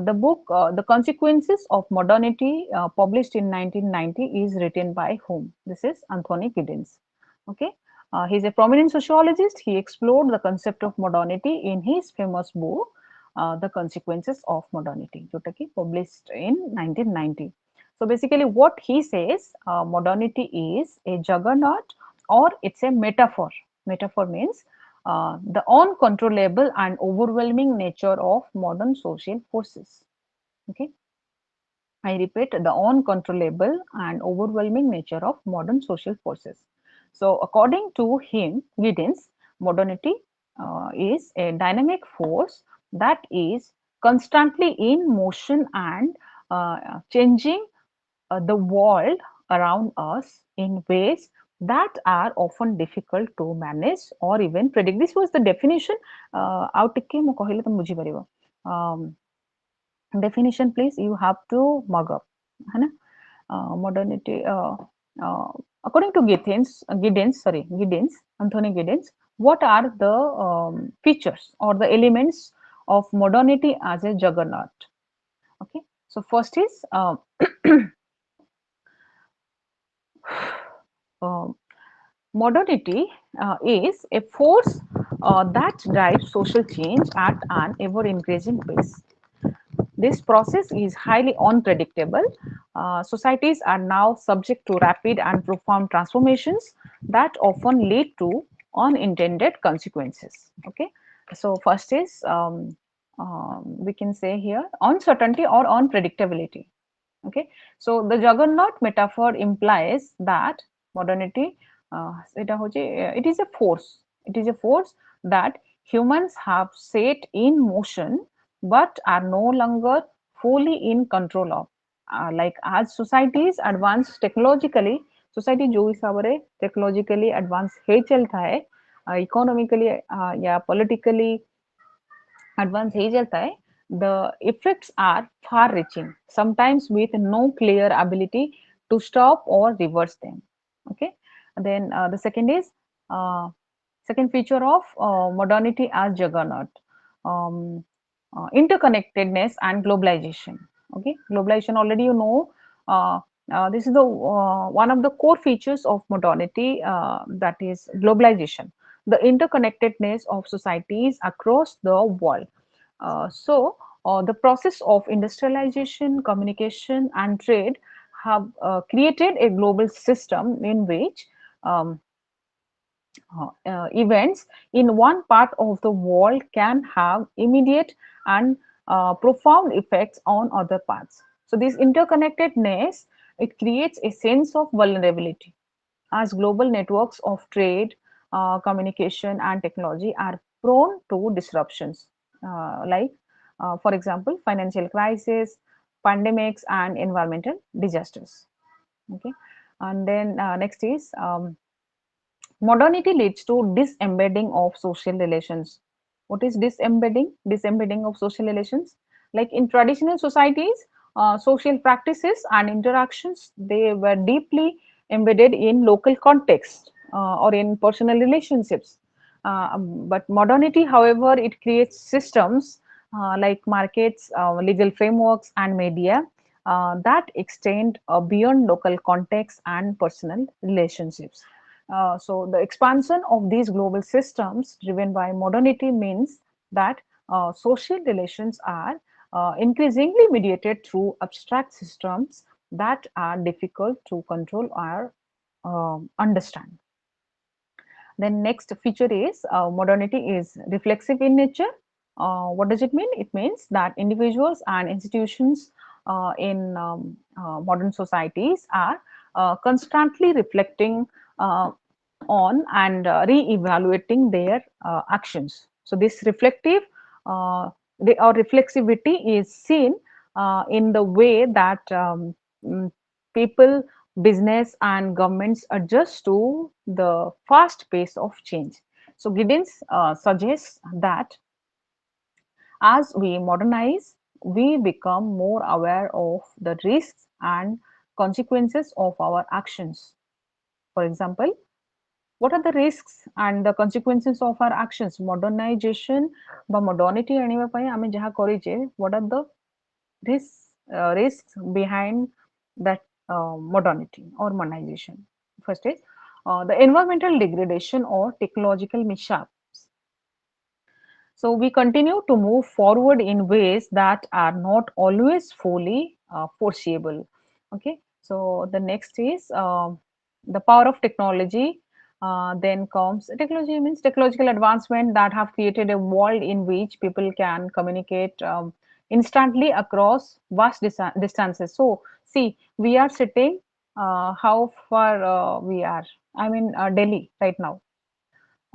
A: the book, The Consequences of Modernity, published in 1990, is written by whom? This is Anthony Giddens. Okay, he's a prominent sociologist. He explored the concept of modernity in his famous book, The Consequences of Modernity, published in 1990. So basically what he says, modernity is a juggernaut, or it's a metaphor. Metaphor means the uncontrollable and overwhelming nature of modern social forces. Okay, I repeat, the uncontrollable and overwhelming nature of modern social forces. So according to him, Giddens, modernity is a dynamic force that is constantly in motion and changing the world around us in ways that are often difficult to manage or even predict. This was the definition. Out ଟିକେ ମୁଁ କହିଲେ ତମେ ବୁଝିପାରିବ। Definition please you have to mug up है ना। Modernity uh, according to Anthony Giddens, what are the features or the elements of modernity as a juggernaut? Okay, so first is uh, modernity is a force that drives social change at an ever increasing pace. This process is highly unpredictable. Societies are now subject to rapid and profound transformations that often lead to unintended consequences. Okay, so first is we can say here uncertainty or unpredictability. Okay, so the juggernaut metaphor implies that modernity it is a force. It is a force that humans have set in motion but are no longer fully in control of. Like as societies advance technologically, society जो हिसाब रे technologically advance हे चलता है, economically या politically advance हे जाता है, the effects are far reaching, sometimes with no clear ability to stop or reverse them. Okay, and then the second is second feature of modernity as juggernaut, um, interconnectedness and globalization. Okay, globalization already you know, this is the one of the core features of modernity, that is globalization, the interconnectedness of societies across the world. The process of industrialization, communication, and trade have created a global system in which events in one part of the world can have immediate and profound effects on other parts. So this interconnectedness, it creates a sense of vulnerability as global networks of trade, communication, and technology are prone to disruptions, for example, financial crisis, pandemics, and environmental disasters. Okay, and then next is modernity leads to disembedding of social relations. What is disembedding? Disembedding of social relations. Like in traditional societies, social practices and interactions, they were deeply embedded in local context or in personal relationships. But modernity, however, it creates systems like markets, legal frameworks, and media that extend beyond local context and personal relationships. So the expansion of these global systems driven by modernity means that social relations are increasingly mediated through abstract systems that are difficult to control or understand. Then next feature is modernity is reflexive in nature. What does it mean? It means that individuals and institutions in modern societies are constantly reflecting on and re-evaluating their actions. So this reflective or reflexivity is seen in the way that mm, people, business, and governments adjust to the fast pace of change. So Giddens suggests that as we modernize, we become more aware of the risks and consequences of our actions. For example, what are the risks and the consequences of our actions? Modernization বা modernity ଆଣିବା ପାଇଁ ଆମେ ଯାହା କରିଛେ, what are the risks behind that modernity or modernization? First is the environmental degradation or technological mishaps. So we continue to move forward in ways that are not always fully foreseeable. Okay, so the next is the power of technology. Then comes technology means technological advancement that have created a world in which people can communicate instantly across vast distances. So see, we are sitting how far we are. I'm in Delhi right now.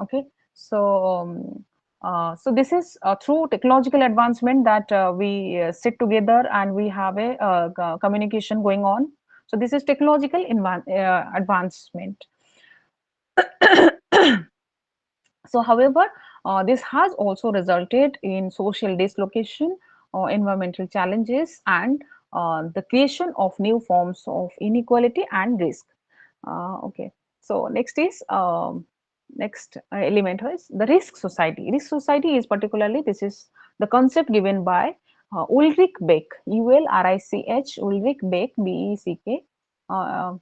A: Okay, so So this is through technological advancement that we sit together and we have a communication going on. So this is technological advancement. So, however, this has also resulted in social dislocation, environmental challenges, and the creation of new forms of inequality and risk. Okay, so next element is the risk society. Risk society is particularly this is the concept given by Ulrich Beck, ULRICH, Ulrich Beck, BECK. Uh,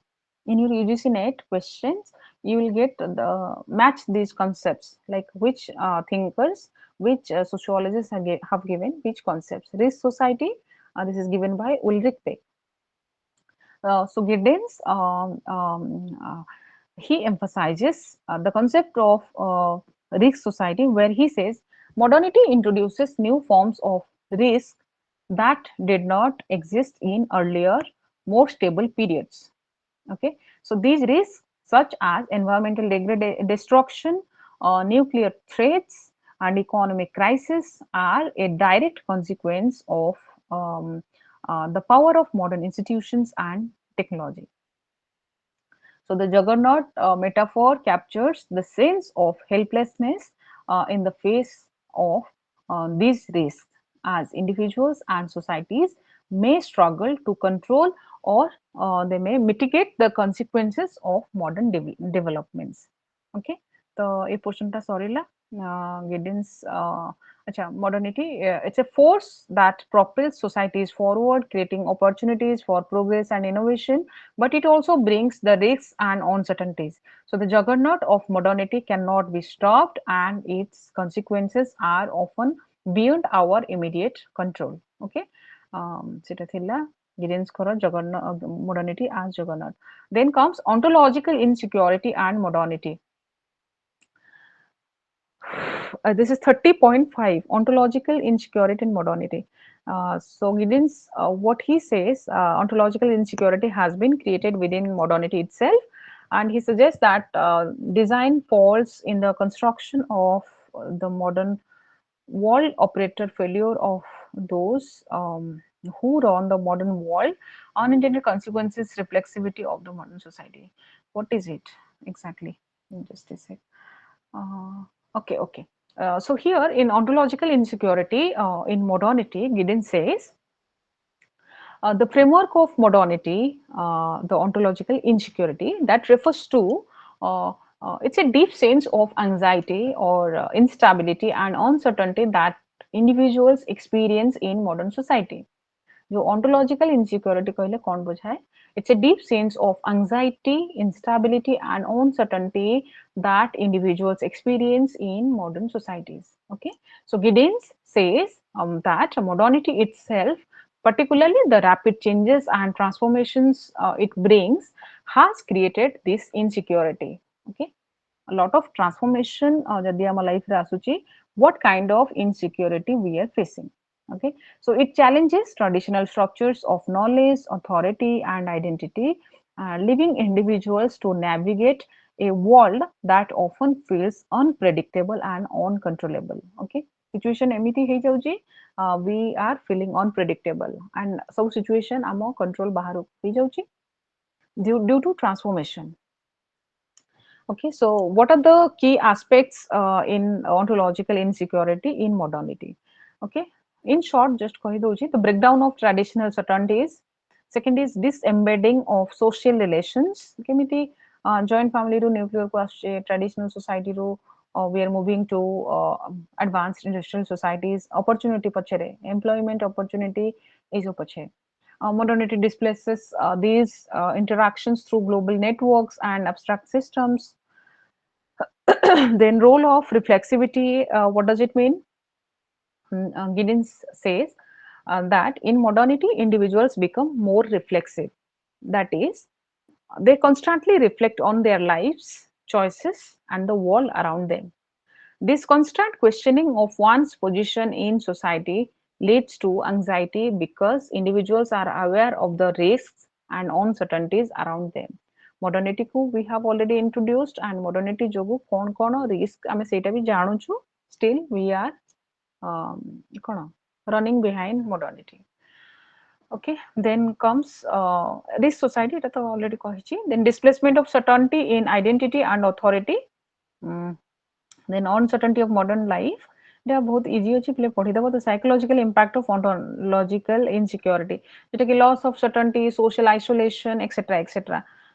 A: in your UGC net questions, you will get the match these concepts like which thinkers, which sociologists have given which concepts. Risk society, this is given by Ulrich Beck. So Giddens, he emphasizes the concept of risk society, where he says modernity introduces new forms of risk that did not exist in earlier, more stable periods. Okay, so these risks, such as environmental destruction, nuclear threats, and economic crisis, are a direct consequence of the power of modern institutions and technology. So the juggernaut metaphor captures the sense of helplessness in the face of these risks, as individuals and societies may struggle to control or they may mitigate the consequences of modern developments. Okay, তো এই পোর্শনটা সরিলা গিডেন্স acha modernity it's a force that propels societies forward, creating opportunities for progress and innovation, but it also brings the risks and uncertainties. So the juggernaut of modernity cannot be stopped, and its consequences are often beyond our immediate control. Okay, সেটা ଥିଲା গিডেন্সকর juggernaut modernity as juggernaut. Then comes ontological insecurity and modernity. This is 30.5, ontological insecurity in modernity. So Giddens, what he says, ontological insecurity has been created within modernity itself, and he suggests that design falls in the construction of the modern world operator failure of those who run the modern world, unintended consequences, reflexivity of the modern society. What is it exactly? Just a sec. Uh, okay. So here in ontological insecurity in modernity, Giddens says the framework of modernity, the ontological insecurity, that refers to it's a deep sense of anxiety or instability and uncertainty that individuals experience in modern society. जो ontological insecurity कहले कौन बुझाए? It's a deep sense of anxiety, instability, and uncertainty that individuals experience in modern societies. Okay, so Giddens says that modernity itself, particularly the rapid changes and transformations it brings, has created this insecurity. Okay, a lot of transformation ଯଦି ଆମ ଲାଇଫରେ ଆସୁଛି, what kind of insecurity we are facing. Okay, so it challenges traditional structures of knowledge, authority, and identity, leaving individuals to navigate a world that often feels unpredictable and uncontrollable. Okay, situation ଏମିତି ହେଇଯାଉଛି, we are feeling unpredictable and ସବୁ situation ଆମ control ବାହାରକୁ ହେଇଯାଉଛି due to transformation. Okay, so what are the key aspects in ontological insecurity in modernity? Okay, in short, just କହିଦଉଛି, the breakdown of traditional certainties. Second is disembedding of social relations. କେମିତି joint family ରୁ nuclear କୁ ଆସୁଛେ, traditional society ରୁ we are moving to advanced industrial societies. Opportunity ପଛରେ, employment opportunity ଏଇସବୁ ପଛେ. Modernity displaces these interactions through global networks and abstract systems. Then role of reflexivity, what does it mean? Giddens says that in modernity, individuals become more reflexive. That is, they constantly reflect on their lives, choices, and the world around them. This constant questioning of one's position in society leads to anxiety because individuals are aware of the risks and uncertainties around them. Modernity को we have already introduced, and modernity ଯୋଗୁ କଣ କଣ risk ଆମେ ସେଇଟା ବି ଜାଣୁଛୁ, still we are running behind modernity. Okay, then comes this society, এটা তো already କହିଛି, then displacement of certainty in identity and authority, mm, then uncertainty of modern life, এটা ବହୁତ easy ଅଛି ପିଲେ ପଢିଦବ, the psychological impact of ontological insecurity, যেটা কি loss of certainty, social isolation, etc etc,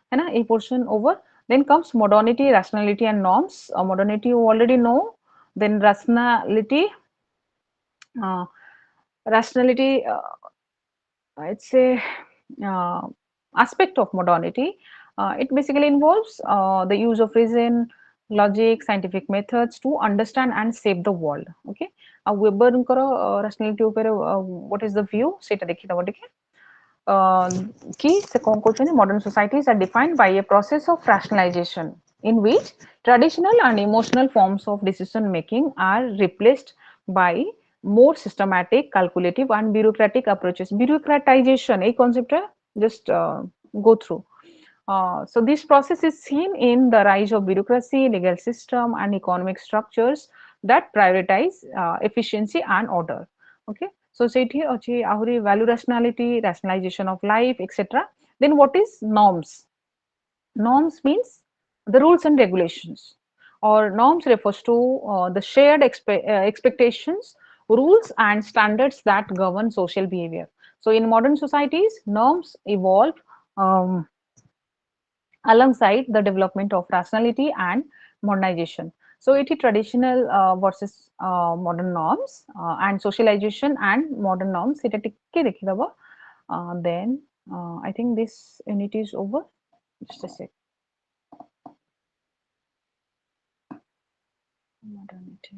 A: है ना, এই portion over. Then comes modernity, rationality and norms. Modernity you already know, then rationality, uh, rationality, it's a uh, aspect of modernity. It basically involves the use of reason, logic, scientific methods to understand and shape the world. Okay, Weberଙ୍କର rationality ଉପରେ what is the view ସେଇଟା ଦେଖିଦବ ଟିକେ। कि ସେ କଣ କହୁଛନ୍ତି, modern societies are defined by a process of rationalization in which traditional and emotional forms of decision making are replaced by more systematic, calculative and bureaucratic approaches. Bureaucratization, a concept just go through. So this process is seen in the rise of bureaucracy, legal system and economic structures that prioritize efficiency and order. Okay, so ସେଇଠି ଅଛି ଆହୁରି value rationality, rationalization of life, etc. Then what is norms? Norms means the rules and regulations, or norms refers to the shared expectations, rules and standards that govern social behavior. So in modern societies, norms evolve um, alongside the development of rationality and modernization. So it is traditional versus modern norms and socialization and modern norms. এটা টিকে দেখিদব। Then I think this unit is over. Just a sec. Modernity.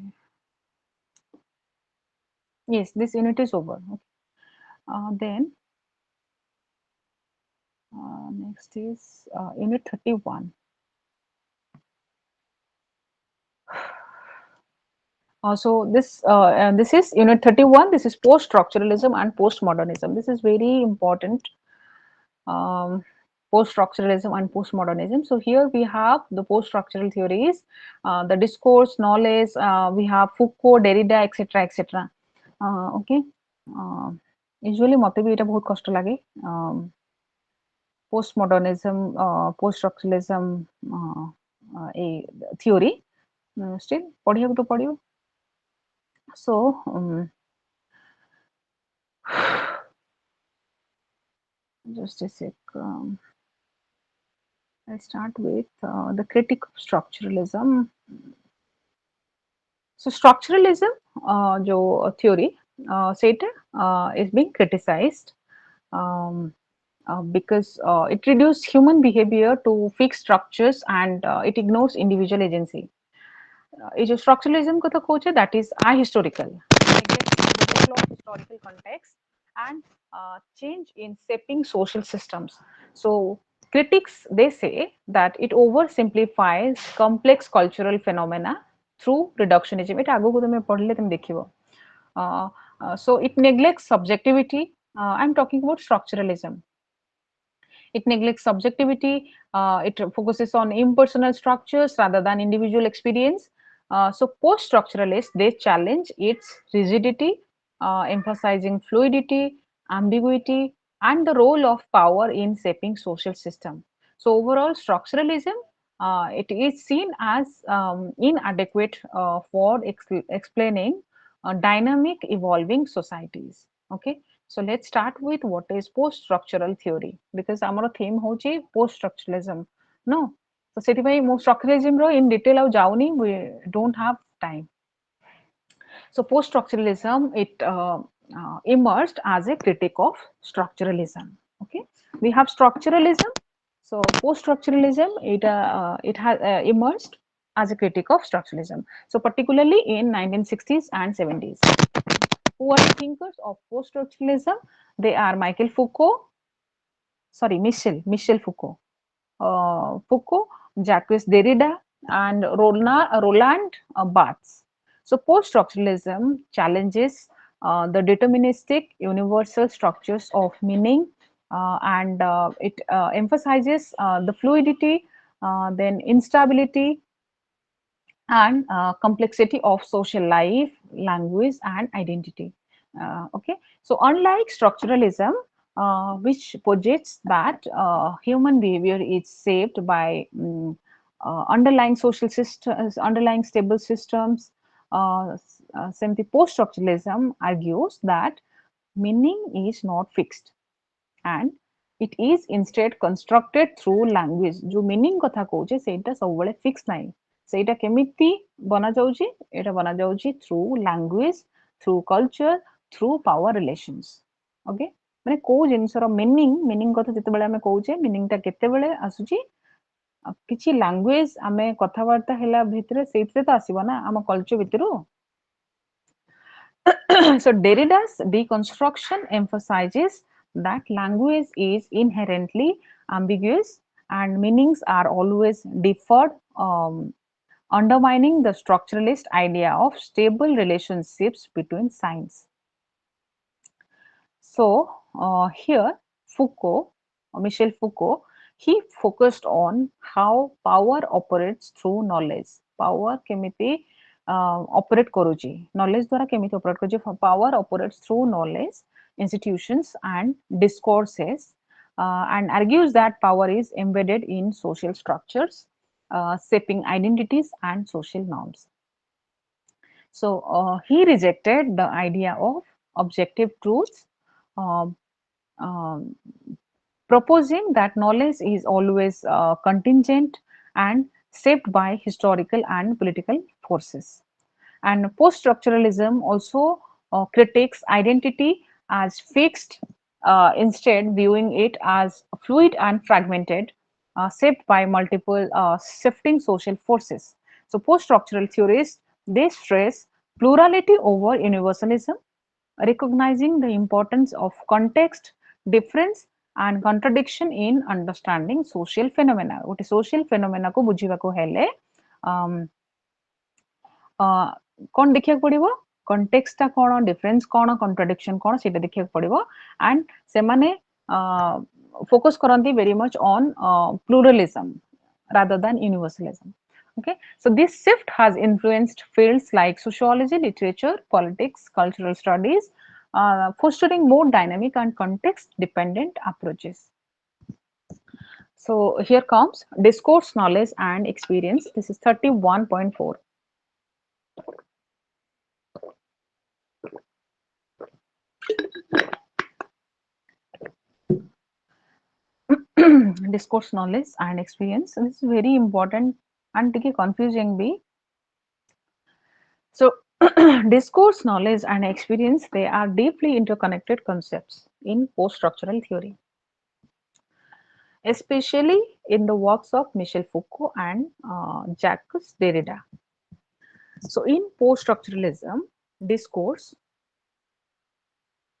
A: Yes, this unit is over. Okay. Then next is unit 31. This is unit 31. This is post-structuralism and postmodernism. This is very important. Um, Post-structuralism and postmodernism. So here we have the post-structural theories, the discourse, knowledge. We have Foucault, Derrida, etc., etc. Okay. Uh, Usually मते भी এটা बहुत कष्ट लागे. Postmodernism, post-structuralism, a theory. Still पढ़िବାକୁ तो पढ़ियो. So just a sec. I'll start with the critique of structuralism. So structuralism, जो theory, is being criticized um, because it reduces human behavior to fixed structures and it ignores individual agency. ये जो structuralism को तो कहोचे, that is ahistorical. Neglects the role of historical context and change in shaping social systems. So critics, they say that it oversimplifies complex cultural phenomena through reductionism. এটা আগে তুমি পড়লে তুমি দেখিব। So it neglects subjectivity. I'm talking about structuralism. It neglects subjectivity. It focuses on impersonal structures rather than individual experience. So post-structuralists, they challenge its rigidity, emphasizing fluidity, ambiguity, and the role of power in shaping social system. So overall, structuralism, it is seen as inadequate for explaining dynamic evolving societies. Okay, so let's start with what is post-structural theory, because ଆମର theme ହେଉଛି post-structuralism. No, so ସେଥିପାଇଁ ମୁଁ structuralism ର in detail ଆଉ ଯାଉନି, we don't have time. So post-structuralism, it emerged as a critique of structuralism. Okay, we have structuralism. So post-structuralism, it has emerged as a critique of structuralism. So particularly in 1960s and 70s. Who are the thinkers of post-structuralism? They are Michel Foucault, Jacques Derrida, and Roland Barthes. So post-structuralism challenges the deterministic universal structures of meaning, and it emphasizes the fluidity, then instability, and complexity of social life, language, and identity. Okay, so unlike structuralism, which posits that human behavior is shaped by underlying social systems, underlying stable systems, seମିତି post-structuralism argues that meaning is not fixed and it is instead constructed through language जो meaning କଥା କହୁଛେ ସେଇଟା ସବୁବେଳେ fix ନାହିଁ ସେଇଟା କେମିତି ବନା ଯାଉଛି ଏଇଟା ବନା ଯାଉଛି through language through culture through power relations okay ମାନେ କୋଉ ଜିନିଷର meaning କଥା ଯେତେବେଳେ ଆମେ କହୁଛେ meaning ଟା କେତେବେଳେ ଆସୁଛି କିଛି language ଆମେ କଥାବାର୍ତ୍ତା ହେଲା ଭିତରେ ସେଇଥିରେ ତ ଆସିବ ନା ଆମ culture ଭିତରୁ so Derrida's deconstruction emphasizes that language is inherently ambiguous and meanings are always deferred, undermining the structuralist idea of stable relationships between signs. So here Michel Foucault, he focused on how power operates through knowledge. Power କେମିତି operate କରୁଛି knowledge ଦ୍ୱାରା କେମିତି operate କରୁଛି power operates through knowledge institutions and discourses and argues that power is embedded in social structures shaping identities and social norms. So he rejected the idea of objective truths, um, um, proposing that knowledge is always contingent and shaped by historical and political forces. And post structuralism also critiques identity as fixed, instead, viewing it as fluid and fragmented, shaped by multiple shifting social forces. So, post structural theorists they stress plurality over universalism, recognizing the importance of context, difference, and contradiction in understanding social phenomena. What is social phenomena को बुझिବାକୁ हेले कौन देखिବାକୁ पड़िबो context टा कोन difference कोन contradiction कोन सेटा देखिବାକୁ पड़िबो and ସେମାନେ focus करନ୍ତି very much on pluralism rather than universalism. Okay, so this shift has influenced fields like sociology, literature, politics, cultural studies, fostering more dynamic and context dependent approaches. So here comes discourse, knowledge, and experience. This is 31.4. Discourse, knowledge, and experience. So this is very important and ଟିକେ confusing be. So discourse, knowledge, and experience they are deeply interconnected concepts in post-structural theory, especially in the works of Michel Foucault and Jacques Derrida. So in post-structuralism, discourse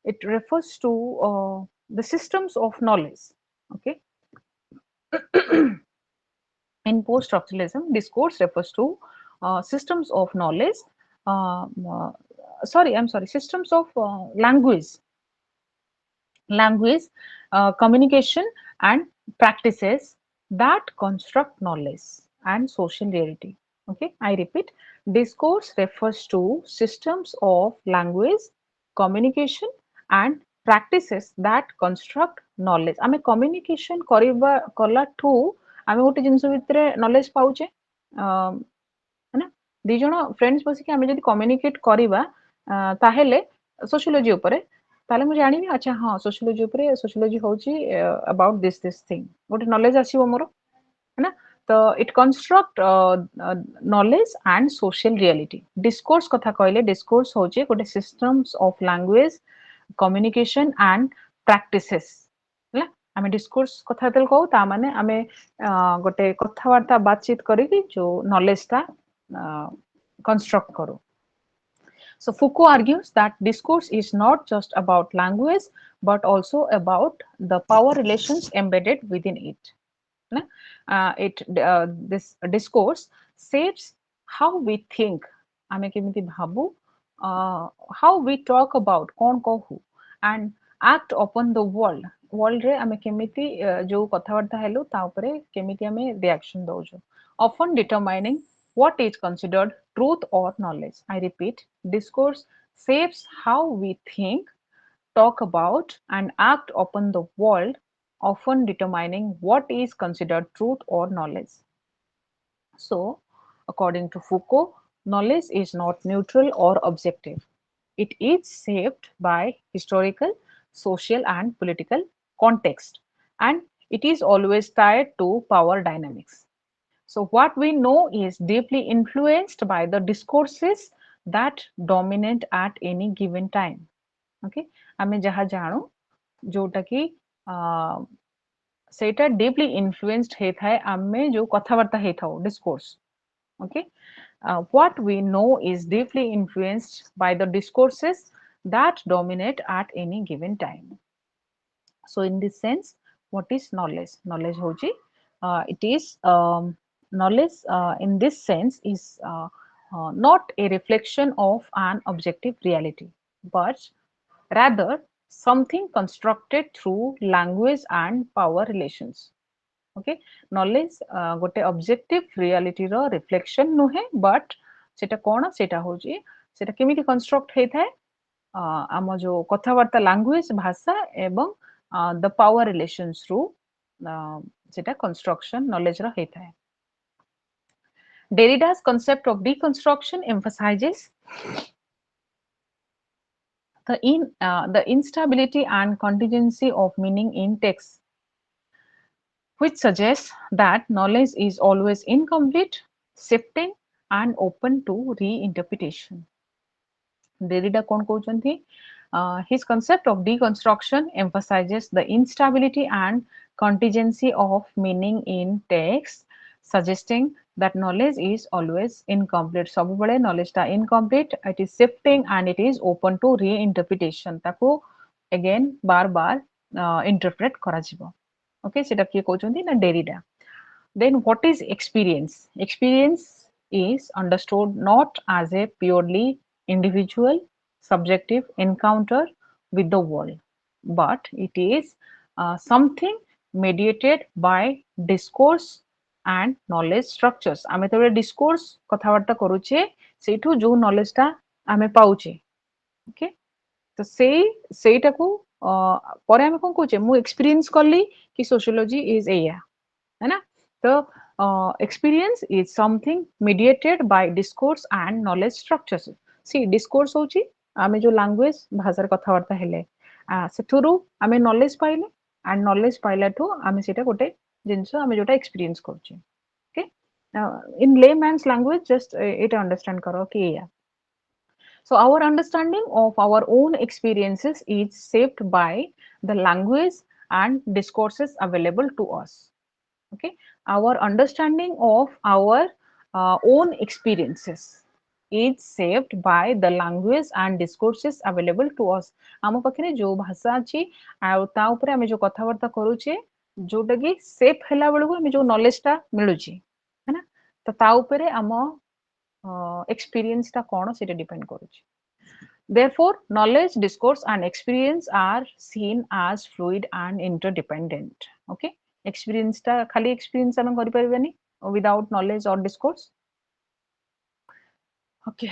A: it refers to the systems of knowledge. Okay, in post-structuralism, discourse refers to systems of knowledge. I'm sorry, systems of language, communication, and practices that construct knowledge and social reality. Okay, I repeat, discourse refers to systems of language, communication, and practices that construct knowledge. ଆମେ communication କରିବା କଲାଠୁ ଆମେ ଗୋଟେ ଜିନିଷ ଭିତରେ knowledge ପାଉଛେ है ना ଦି ଜଣ फ्रेंड्स ବସିକି ଆମେ ଯଦି communicate କରିବା ତାହେଲେ sociology ଉପରେ ତାହେଲେ ମୁଁ ଜାଣିବି ଆଚ୍ଛା ହଁ sociology ଉପରେ sociology ହଉଛି about this thing ଗୋଟେ knowledge ଆସିବ ମୋର है ना ତ it construct knowledge and social reality discourse କଥା କହିଲେ discourse ହଉଛି ଗୋଟେ systems of language communication and practices ହେଲା ଆମେ discourse କଥା ଯେତେବେଳେ କହୁ ତା ମାନେ ଆମେ ଗୋଟେ କଥାବାର୍ତ୍ତା ବାତଚିତ କରିକି ଯୋଉ knowledge ଟା construct କରୁ. So Foucault argues that discourse is not just about language but also about the power relations embedded within it. This discourse shapes how we think, ଆମେ କେମିତି ଭାବୁ, how we talk about କଣ କହୁ and act upon the world. world ରେ ଆମେ କେମିତି ଯୋଉ କଥାବାର୍ତ୍ତା ହେଲୁ ତା ଉପରେ କେମିତି ଆମେ reaction ଦଉଛୁ, often determining what is considered truth or knowledge. I repeat, discourse shapes how we think, talk about, and act upon the world, often determining what is considered truth or knowledge. So, according to Foucault, knowledge is not neutral or objective. It is shaped by historical, social, and political context, and it is always tied to power dynamics. So, what we know is deeply influenced by the discourses that dominate at any given time. Okay, ଆମେ ଯାହା ଜାଣୁ ଯୋଉଟା କି ସେଇଟା deeply influenced ହେଇଥାଏ ଆମେ ଯୋଉ କଥାବାର୍ତ୍ତା ହେଇଥାଉ discourse. Okay, what we know is deeply influenced by the discourses that dominate at any given time. So in this sense, what is knowledge? Knowledge hoji, it is knowledge in this sense is not a reflection of an objective reality, but rather something constructed through language and power relations. Okay, knowledge gote objective reality ro reflection nuhe, but सेटा कोण सेटा होची सेटा केमिति construct ହେଇଥାଏ ଆମ ଯୋଉ କଥାବାର୍ତ୍ତା language ଭାଷା ଏବଂ the power relations ରୁ ସେଟା construction knowledge ର ହେଇଥାଏ. Derrida's concept of deconstruction emphasizes the instability and contingency of meaning in text, which suggests that knowledge is always incomplete, shifting, and open to reinterpretation. Derrida kon kହୁଛନ୍ତି his concept of deconstruction emphasizes the instability and contingency of meaning in text, suggesting that knowledge is always incomplete. ସବୁବେଳେ knowledge ଟା incomplete, it is shifting and it is open to reinterpretation. ତାକୁ again ବାର ବାର interpret କରାଯିବ. Okay, ସେଟା କିଏ କହୁଛନ୍ତି ନା Derrida. Then what is experience? Experience is understood not as a purely individual, subjective encounter with the world, but it is something mediated by discourse and knowledge structures. ଆମେ ଯେତେବେଳେ discourse କଥାବାର୍ତ୍ତା କରୁଛେ ସେଇଠୁ ଯୋଉ knowledge ଟା ଆମେ ପାଉଛେ, okay? ତ ସେଇଟାକୁ ପରେ ଆମେ କଣ କହୁଛେ ମୁଁ experience କଲି କି sociology is ଏଇଆ, है ना? तो experience is something mediated by discourse and knowledge structures. See, discourse होची आमे जो language भाषार कथावार्ता हेले सेठुरु आमे knowledge पाइले and knowledge पाइला ठु आमे सेटा गोटे जिंस आमे जोटा experience करछे. Okay, in layman's language just it understand करो कि एया. So our understanding of our own experiences is shaped by the language and discourses available to us. Okay, our understanding of our own experiences is shaped by the language and discourses available to us. ଆମ ପାଖରେ ଯୋଉ ଭାଷା ଅଛି ଆଉ ତା ଉପରେ ଆମେ ଯୋଉ କଥାବାର୍ତ୍ତା କରୁଛେ ଯୋଉଟା କି ସେଫ୍ ହେଲା ବେଳକୁ ଆମେ ଯୋଉ ନଲେଜ ଟା ମିଳୁଛି है ना, ତ ତା ଉପରେ ଆମ ଏକ୍ସପିରିଏନ୍ସ ଟା କଣ ସେଟା ଡିପେଣ୍ଡ କରୁଛି. Therefore, knowledge, discourse, and experience are seen as fluid and interdependent. Okay, experience ta khali experience ame kari paribani without knowledge or discourse. Okay,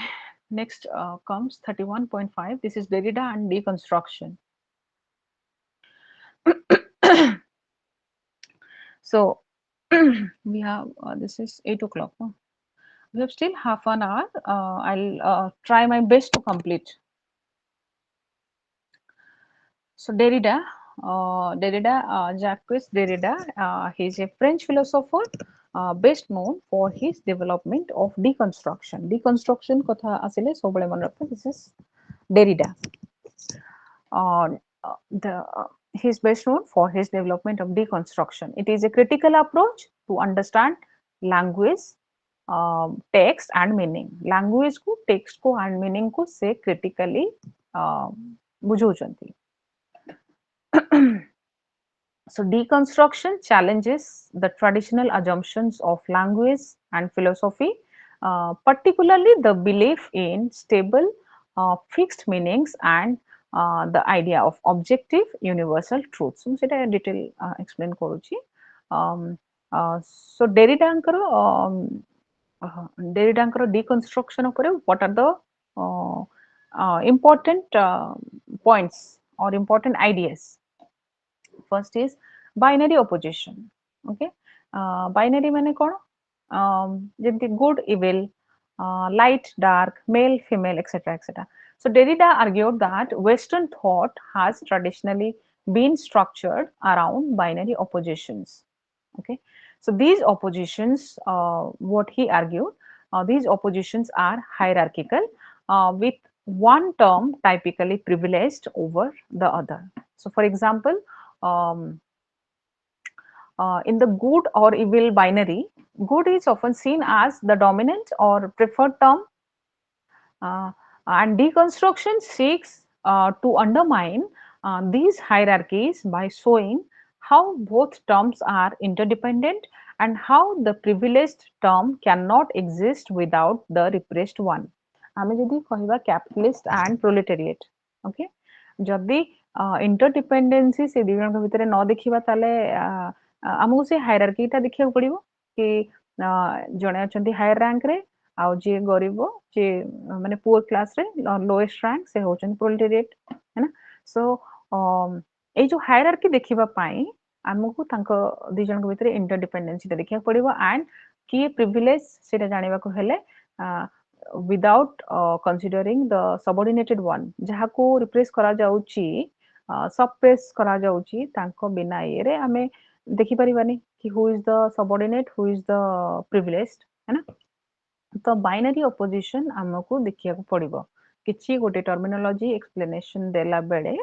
A: next comes 31.5. This is Derrida and deconstruction. So we have this is 8 o'clock. No? We have still half an hour. I'll try my best to complete. So Derrida, Jacques Derrida, he is a French philosopher best known for his development of deconstruction. Deconstruction kotha asile sobale mane rakho. This is Derrida. He is best known for his development of deconstruction. It is a critical approach to understand language, text and meaning. Language को, text को and meaning को से critically बुझौचंती. So deconstruction challenges the traditional assumptions of language and philosophy, particularly the belief in stable, fixed meanings and the idea of objective universal truths. So सेटा detail explain करूची. So Derridaଙ୍କର Derridaଙ୍କର deconstruction ଉପରେ what are the important points or important ideas. First is binary opposition. Okay, binary ମାନେ କ'ଣ? ଯେମିତି good evil, light dark, male female, etc., etc. So Derrida argued that Western thought has traditionally been structured around binary oppositions. Okay, so these oppositions, what he argued, these oppositions are hierarchical, with one term typically privileged over the other. So for example, um, in the good or evil binary, good is often seen as the dominant or preferred term, uh, and deconstruction seeks to undermine these hierarchies by showing how both terms are interdependent and how the privileged term cannot exist without the repressed one. ଆମେ ଯଦି କହିବା capitalist and proletariat, okay, ଯଦି interdependence ସେ ଦୁଇ ଜଣଙ୍କ ଭିତରେ ନ ଦେଖିବା ତାହେଲେ ଆମକୁ ସେ hierarchy ଟା ଦେଖିବାକୁ ପଡିବ କି ଜଣେ ଅଛନ୍ତି higher rank ରେ ଆଉ ଯିଏ ଗରିବ ଯିଏ ମାନେ ପୁଅର କ୍ଲାସ ରେ ଲୋଏଷ୍ଟ ରାଙ୍କ ସେ ହଉଛନ୍ତି ପ୍ରୋଲେଟେରିଏଟ, है ना। ସୋ ଏଇ ଯୋଉ ହାୟରାର୍କି ଦେଖିବା ପାଇଁ ଆମକୁ ତାଙ୍କ ଦି ଜଣଙ୍କ ଭିତରେ ଇଣ୍ଟରଡିପେଣ୍ଡେନ୍ସିଟା ଦେଖିବାକୁ ପଡିବ ଆଣ୍ଡ କିଏ ପ୍ରିଭିଲେଜ ସେଇଟା ଜାଣିବାକୁ ହେଲେ without considering the subordinated one ଯାହାକୁ ରିପ୍ଲେସ କରାଯାଉଛି ସବପ୍ରେସ କରାଯାଉଛି ତାଙ୍କ ବିନା ଇଏରେ ଆମେ ଦେଖିପାରିବାନି କି who is the subordinate, who is the privileged, है ना। तो बाइनरी ऑपोजिशन हमको देखिया पड़िबो किछि गोटे टर्मिनोलॉजी एक्सप्लेनेशन देला बेले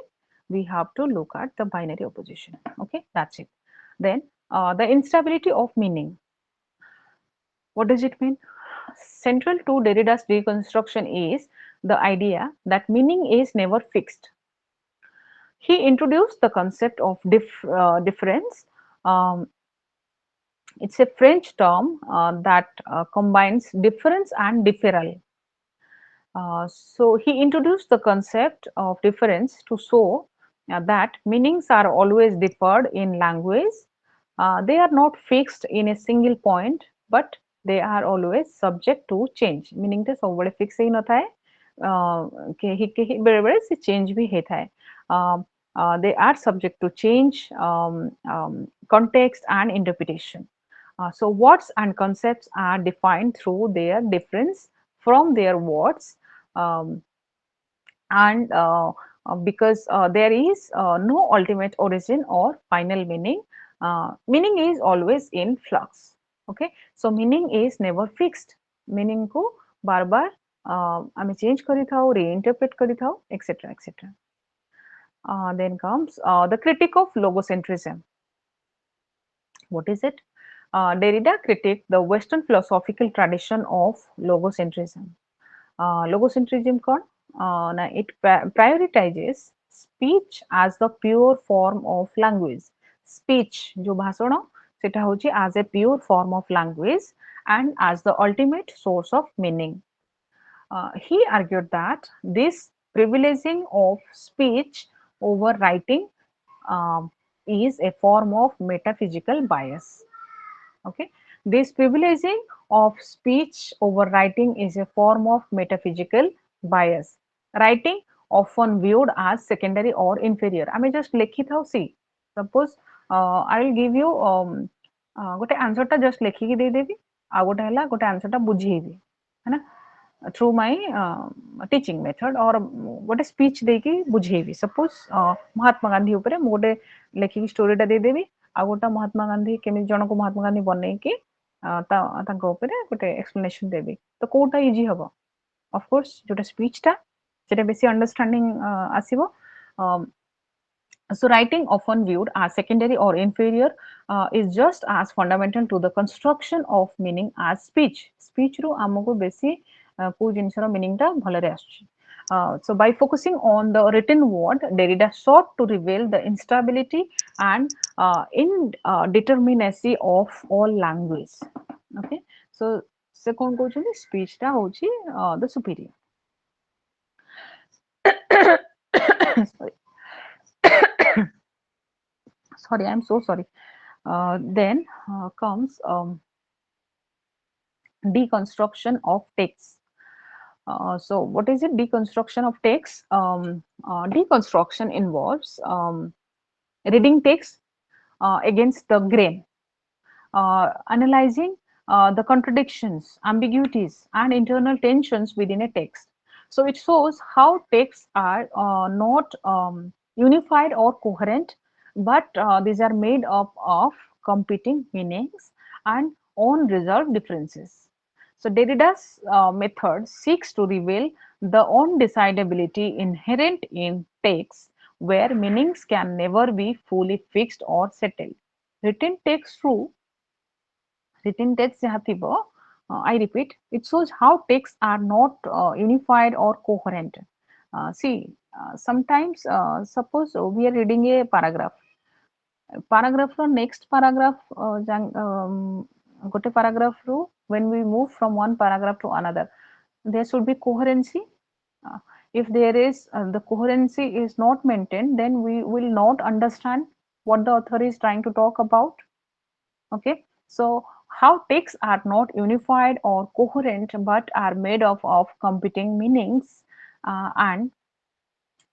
A: we have to look at the binary opposition. Okay, that's it. Then the instability of meaning. What does it mean? Central to Derrida's deconstruction is the idea that meaning is never fixed. He introduced the concept of difference. um, it's a French term that combines difference and differal. So he introduced the concept of difference to show that meanings are always differed in language. They are not fixed in a single point, but they are always subject to change. Meaning टा सबବେଳେ fix ହେଇ नଥାଏ, केही बेले बेले से change भी ହେଇଥାଏ. They are subject to change, context and interpretation. So words and concepts are defined through their difference from their words, um, and because there is no ultimate origin or final meaning, meaning is always in flux. Okay, so meaning is never fixed. Meaning को बार बार हमें change करी थाओ, reinterpret करी थाओ, etc., etc. Then comes the critique of logocentrism. What is it? Derrida critiqued the Western philosophical tradition of logocentrism. Logocentrism कौन? Now it prioritizes speech as the pure form of language. Speech जो भाषण सेटा होची as a pure form of language and as the ultimate source of meaning. He argued that this privileging of speech over writing um, is a form of metaphysical bias. Okay, this privileging of speech over writing is a form of metaphysical bias. Writing often viewed as secondary or inferior. I may just lekhi thao see. Suppose I will give you गोटे answer टा just लेखिकी दे देबी आ गोटे हला गोटे answer टा बुझेबी, है ना, through my teaching method और गोटे स्पीच देकी बुझेबी. सपोज महात्मा गांधी ऊपर मु गोटे लेखिकी स्टोरीटा दे देबी आ गोटा महात्मा गांधी केमी जन को महात्मा गांधी बनैकी तांको ऊपर गोटे एक्सप्लेनेशन देबी तो कोटा इजी हबो? ऑफ कोर्स जोटा स्पीच टा सेटा बेसी understanding आसीबो. So writing, often viewed as secondary or inferior, is just as fundamental to the construction of meaning as speech. Speech ru amako besi ko jinisar meaning ta bhalare aschi. So by focusing on the written word, Derrida sought to reveal the instability and indeterminacy of all language. Okay, so se kon kohchenti speech ta hochi the superior. Sorry. I'm so sorry. Then comes deconstruction of text. So what is it? Deconstruction of text. Deconstruction involves reading text against the grain, analyzing the contradictions, ambiguities, and internal tensions within a text. So it shows how texts are not unified or coherent, but these are made up of competing meanings and unresolved differences. So Derrida's method seeks to reveal the undecidability inherent in texts where meanings can never be fully fixed or settled. Written text through written text ଯାହା ଥିବ, I repeat, it shows how texts are not unified or coherent. See, sometimes suppose we are reading a paragraph ର next paragraph ଗୋଟେ paragraph ରୁ when we move from one paragraph to another, there should be coherency. Uh, if there is the coherency is not maintained, then we will not understand what the author is trying to talk about. Okay, so how texts are not unified or coherent but are made of competing meanings and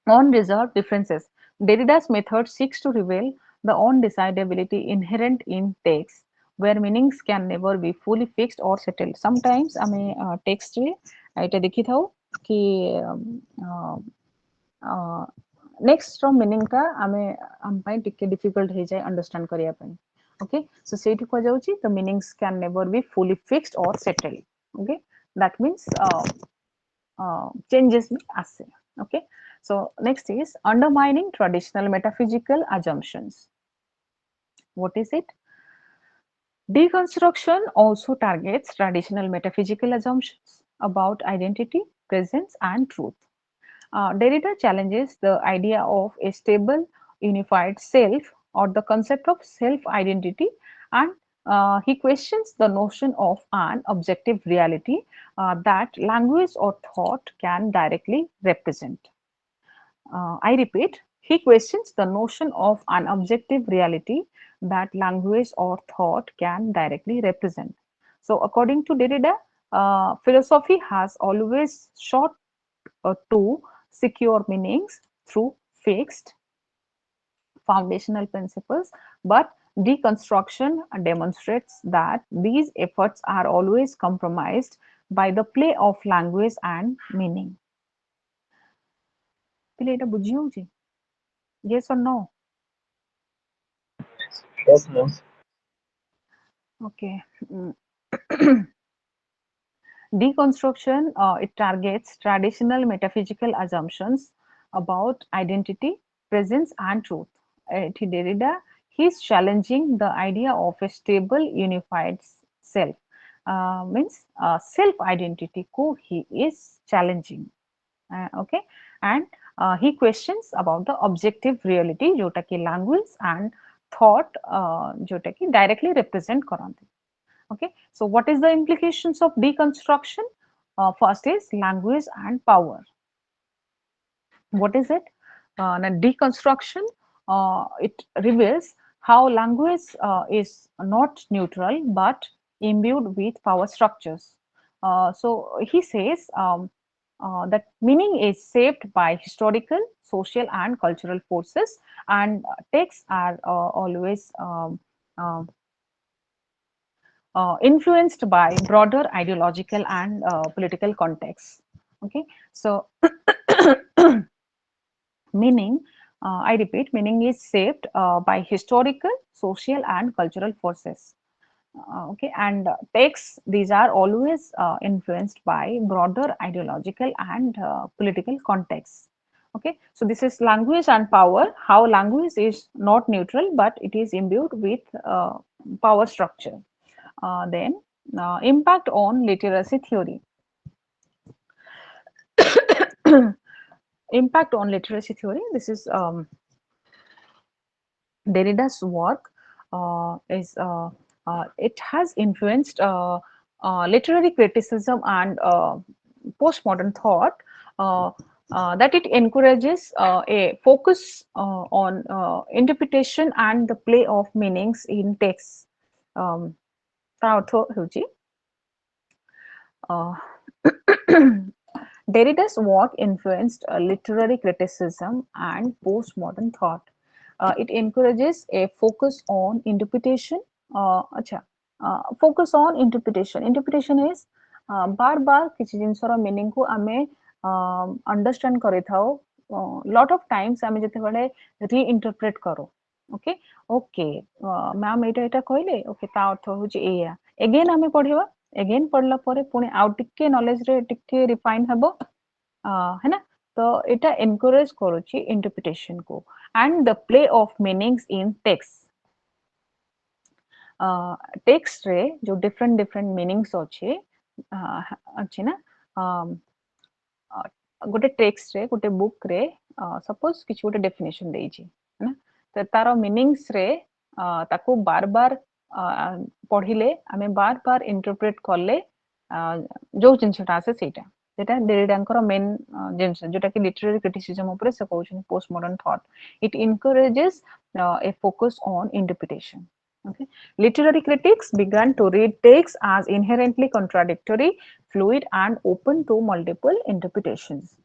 A: unresolved differences. Derrida's method seeks to reveal the undecidability inherent in texts where meanings can never be fully fixed or settled. Sometimes ଆମେ text ରେ ଏଇଟା ଦେଖିଥାଉ କି next ର meaning ଟା ଆମେ ଆମ ପାଇଁ ଟିକେ difficult ହେଇଯାଏ understand କରିବା ପାଇଁ. Okay, so ସେଇଠି କୁହାଯାଉଛି the meanings can never be fully fixed or settled. Okay, that means changes में आसे. Okay, so next is undermining traditional metaphysical assumptions. What is it? Deconstruction also targets traditional metaphysical assumptions about identity, presence, and truth. Derrida challenges the idea of a stable, unified self or the concept of self identity, and he questions the notion of an objective reality that language or thought can directly represent. I repeat, he questions the notion of an objective reality that language or thought can directly represent. So, according to Derrida, philosophy has always sought to secure meanings through fixed foundational principles, but deconstruction demonstrates that these efforts are always compromised by the play of language and meaning. ପିଲେ ଏଇଟା ବୁଝି ହଉଛି? Yes or no?
C: Yes, ma'am.
A: Okay. Deconstruction it targets traditional metaphysical assumptions about identity, presence, and truth. To Derrida, he is challenging the idea of a stable, unified self. Means self-identity को he is challenging. Okay, and he questions about the objective reality जोटा कि language and thought जोटा कि directly represent करନ୍ତି. Okay, so what is the implications of deconstruction? First is language and power. What is it? Now deconstruction it reveals how language is not neutral but imbued with power structures. So he says that meaning is shaped by historical, social, and cultural forces, and texts are always influenced by broader ideological and political contexts. Okay, so meaning, I repeat, meaning is shaped by historical, social, and cultural forces. Okay, and texts, these are always influenced by broader ideological and political contexts. Okay, so this is language and power, how language is not neutral but it is imbued with power structure. Then impact on literacy theory. Impact on literacy theory. This is Derrida's work. It has influenced literary criticism and postmodern thought. That it encourages a focus on interpretation and the play of meanings in texts. ତା ଅର୍ଥ ହେଉଛି Uh, Derrida's work influenced literary criticism and postmodern thought. It encourages a focus on interpretation. अच्छा, focus on interpretation. Interpretation is बार बार किसी जिनसर meaning को आमे understand करिथाओ. Lot of times आमे जेतेबेले reinterpret करो. Okay, okay, ma'am एटा कहले, okay ता अर्थ होची एया. Again आमे पढ़िबा. Again पढ़ला परे पुणी आउ टिके नॉलेज रे टिके रिफाइन हबो, है ना. तो एटा एनकरेज करूची इंटरप्रिटेशन को. And the play of meanings in text. Text रे जो डिफरेंट डिफरेंट मीनिंग्स अच्छे अच्छे ना. गोटे टेक्स्ट रे गोटे बुक रे सपोज किसी गोटे डेफिनेशन देइछि, है ना. तो तार मीनिंग्स रे ताको बार बार पढ़िले आमे बार बार इंटरप्रेट करले जो जिनसटा आसे सेटा सेटा डेरिडांकर मेन जिनस जोटा कि लिटरेरी क्रिटिसिज्म ऊपर से कहउछन post modern thought. It encourages a focus on interpretation. Okay. Literary critics began to read texts as inherently contradictory, fluid, and open to multiple interpretations.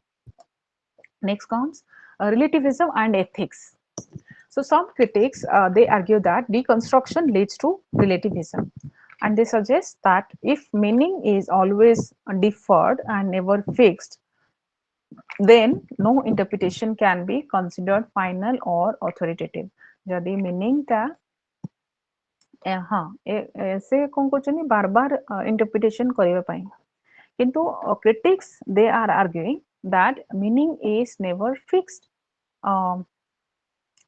A: Next comes relativism and ethics. So some critics they argue that deconstruction leads to relativism, and they suggest that if meaning is always deferred and never fixed, then no interpretation can be considered final or authoritative. जदि meaning टा हाँ से कौन करछनी बार बार interpretation करबा पई, किंतु critics they are arguing that meaning is never fixed,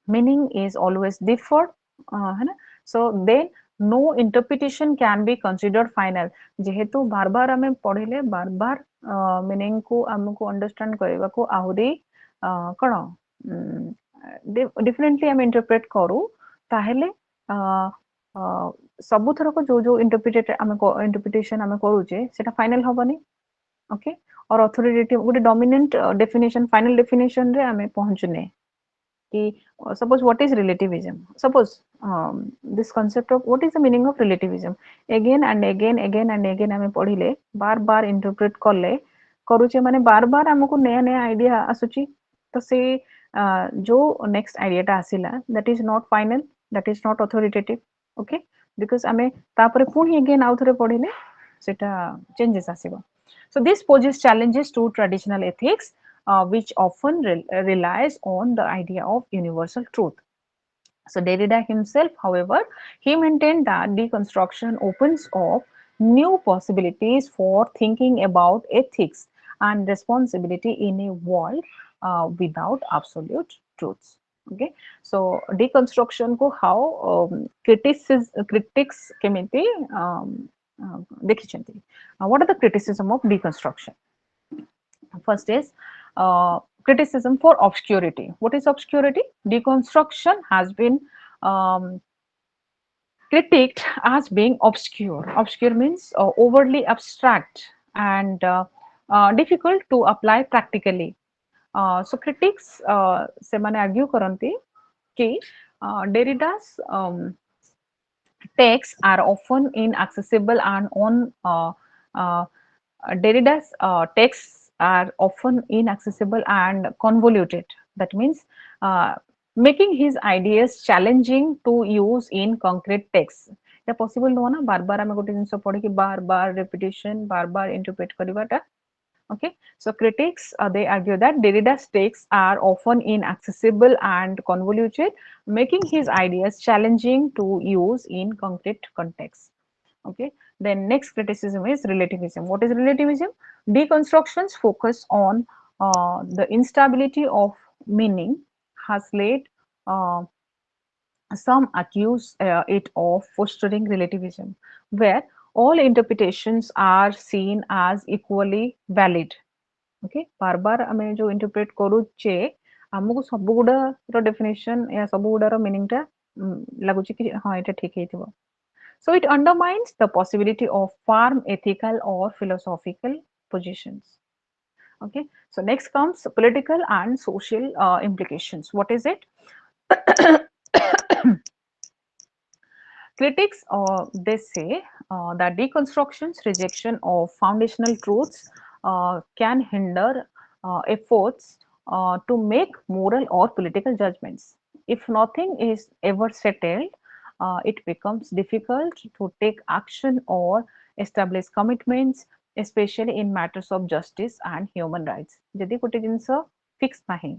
A: meaning is always deferred, है ना. So then no interpretation can be considered final. जेहेतु बार बार आमे पढ़िले बार बार meaning को हमको understand करबा को आहुरी कଣ differently आमे interpret करू, ताहेले ସବୁ ଥରକ जो जो interpretation आमे करूचे सेटा final हबनी. ओके, और अथॉरिटेटिव गोटे डोमिनेंट डेफिनेशन फाइनल डेफिनेशन रे आमे पहुंचने कि suppose what is relativism, suppose this concept of what is the meaning of relativism, again and again आमे पढ़िले बार बार इंटरप्रेट करले करूचे माने बार बार हमको नया नया आइडिया आसुची. तो से जो नेक्स्ट आइडियाटा आसिला that is not final, that is not authoritative. Okay, because आमे तापरे पुणी अगेन आउ थरे पढ़िले सेटा चेंजेस आसीबो. So this poses challenges to traditional ethics, which often relies on the idea of universal truth. So Derrida himself, however, he maintained that deconstruction opens up new possibilities for thinking about ethics and responsibility in a world without absolute truths. Okay, so deconstruction ko how critics केमिति देखिछन्ति. What are the criticism of deconstruction? First is criticism for obscurity. What is obscurity? Deconstruction has been critiqued as being obscure. Obscure means overly abstract and difficult to apply practically. So critics semane argue karanti कि Derrida's texts are often inaccessible and on Derrida's texts are often inaccessible and convoluted. That means making his ideas challenging to use in concrete texts. এটা possible नुह ना बार बार आमे गोटे जिनस पढ़ी कि बार बार repetition bar bar interpret करिवाटा. Okay, so critics they argue that Derrida's texts are often inaccessible and convoluted, making his ideas challenging to use in concrete contexts. Okay, then next criticism is relativism. What is relativism? Deconstruction's focus on the instability of meaning has led some accuse it of fostering relativism, where all interpretations are seen as equally valid. Okay, बार बार आमे जो interpret करूचे हमको सब गुडा definition या सब गुडा meaning टा लागुची कि हां एटा ठीक हेतिबो. So it undermines the possibility of firm ethical or philosophical positions. Okay, so next comes political and social implications. What is it? Critics they say that deconstructions, rejection of foundational truths can hinder efforts to make moral or political judgments. If nothing is ever settled, it becomes difficult to take action or establish commitments, especially in matters of justice and human rights. ଯଦି ଗୋଟେ ଜିନିଷ fix ନାହିଁ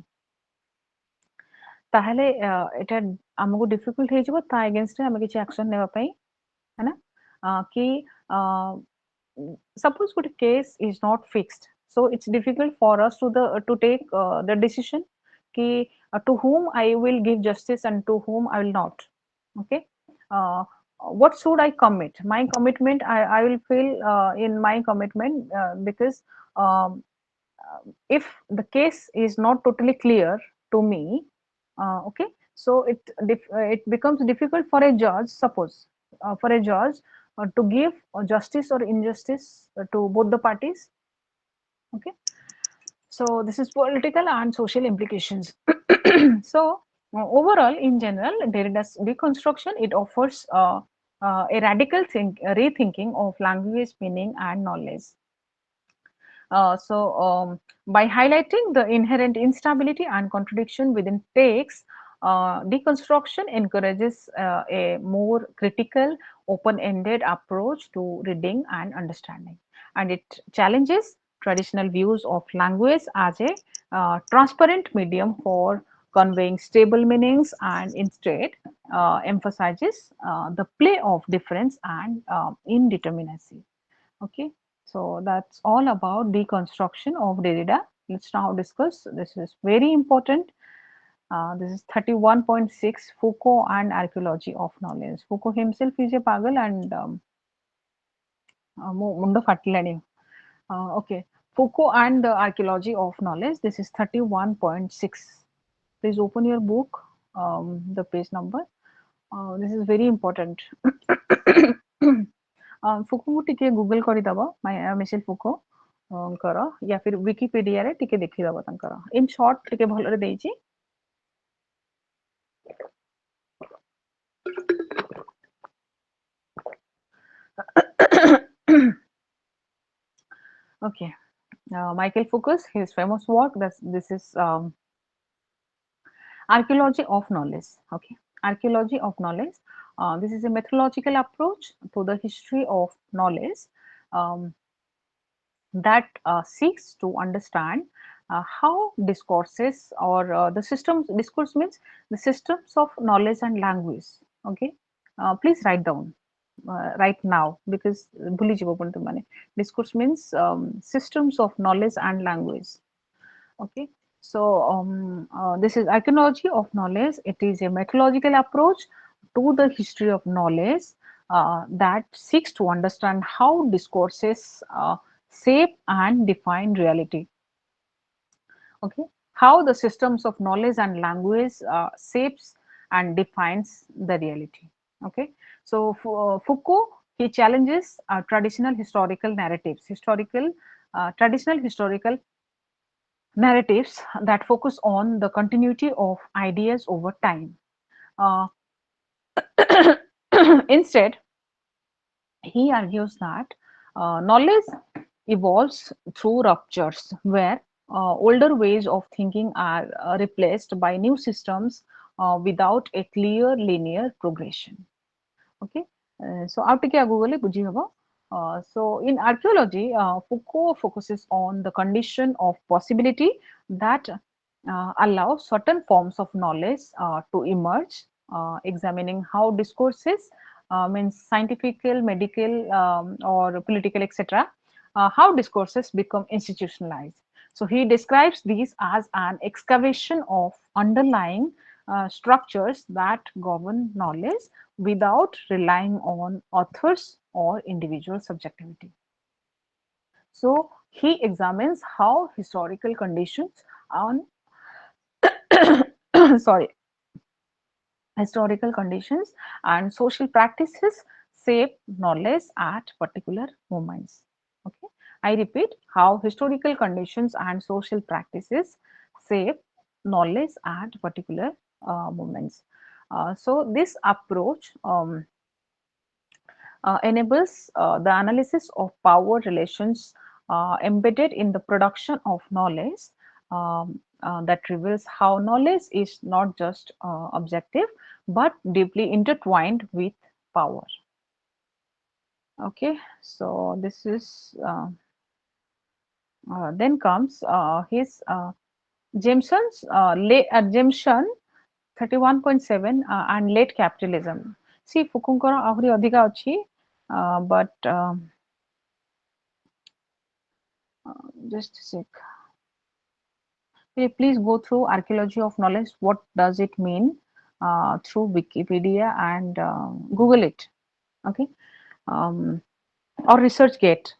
A: ତାହେଲେ ଏଟା ଆମକୁ difficult ହେଇଯିବ ତା against ରେ ଆମେ କିଛି action ନେବା ପାଇଁ है ना कि suppose good case is not fixed, so it's difficult for us to take the decision ki to whom I will give justice and to whom I will not. Okay, uh, what should I commit? My commitment, I will feel in my commitment because um, if the case is not totally clear to me, okay, so it becomes difficult for a judge, suppose for a judge to give justice or injustice to both the parties. Okay, so this is political and social implications. So overall, in general, Derrida's deconstruction, it offers a radical rethinking of language, meaning, and knowledge. By highlighting the inherent instability and contradiction within texts, deconstruction encourages a more critical, open-ended approach to reading and understanding, and it challenges traditional views of language as a transparent medium for conveying stable meanings, and instead emphasizes the play of difference and indeterminacy. Okay, so that's all about deconstruction of Derrida. Let's now discuss. This is very important. This is 31.6, Foucault and archaeology of knowledge. Foucault himself is a pagal and mundo fatilani. Okay, Foucault and the archaeology of knowledge. This is 31.6. Please open your book, the page number. This is very important. ଫୁକୋକୁ ଟିକେ Google କରିଦବ Mitchell ଫୁକୋ ଙ୍କର या फिर Wikipedia रे ଟିକେ ଦେଖିଦବ ତାଙ୍କର in short ଟିକେ ଭଲରେ ଦେଇଛି okay. Michael Foucault's his famous work, this is archaeology of knowledge. Okay, archaeology of knowledge, this is a methodological approach to the history of knowledge um, that seeks to understand how discourses or the systems, discourse means the systems of knowledge and language. Okay, please write down right now because भूली ଯିବ ପୁଣି ତୁମମାନେ. Discourse means systems of knowledge and language. Okay, so this is archaeology of knowledge. It is a methodological approach to the history of knowledge that seeks to understand how discourses shape and define reality. Okay, how the systems of knowledge and language shapes and defines the reality. Okay, so Foucault, he challenges traditional historical narratives, traditional historical narratives that focus on the continuity of ideas over time. Uh, Instead, he argues that knowledge evolves through ruptures where older ways of thinking are replaced by new systems without a clear linear progression. Okay, so ଆଉ ଟିକେ ଆଗକୁ ଗଲେ ବୁଝି ହବ. So in archaeology, Foucault focuses on the condition of possibility that allow certain forms of knowledge to emerge, examining how discourses, means scientific, medical, or political, etc., how discourses become institutionalized. So he describes these as an excavation of underlying structures that govern knowledge without relying on authors or individual subjectivity. So he examines how historical conditions on sorry, historical conditions and social practices shape knowledge at particular moments. Okay, I repeat, how historical conditions and social practices shape knowledge at particular moments. So this approach enables the analysis of power relations embedded in the production of knowledge, that reveals how knowledge is not just objective but deeply intertwined with power. Okay, so this is then comes his Jameson's Jameson 31.7 and late capitalism. See, Fukunkara ଆହୁରି ଅଧିକା ଅଛି, but just a sec. Please go through archaeology of knowledge. What does it mean through Wikipedia and Google it. Okay, um, or ResearchGate.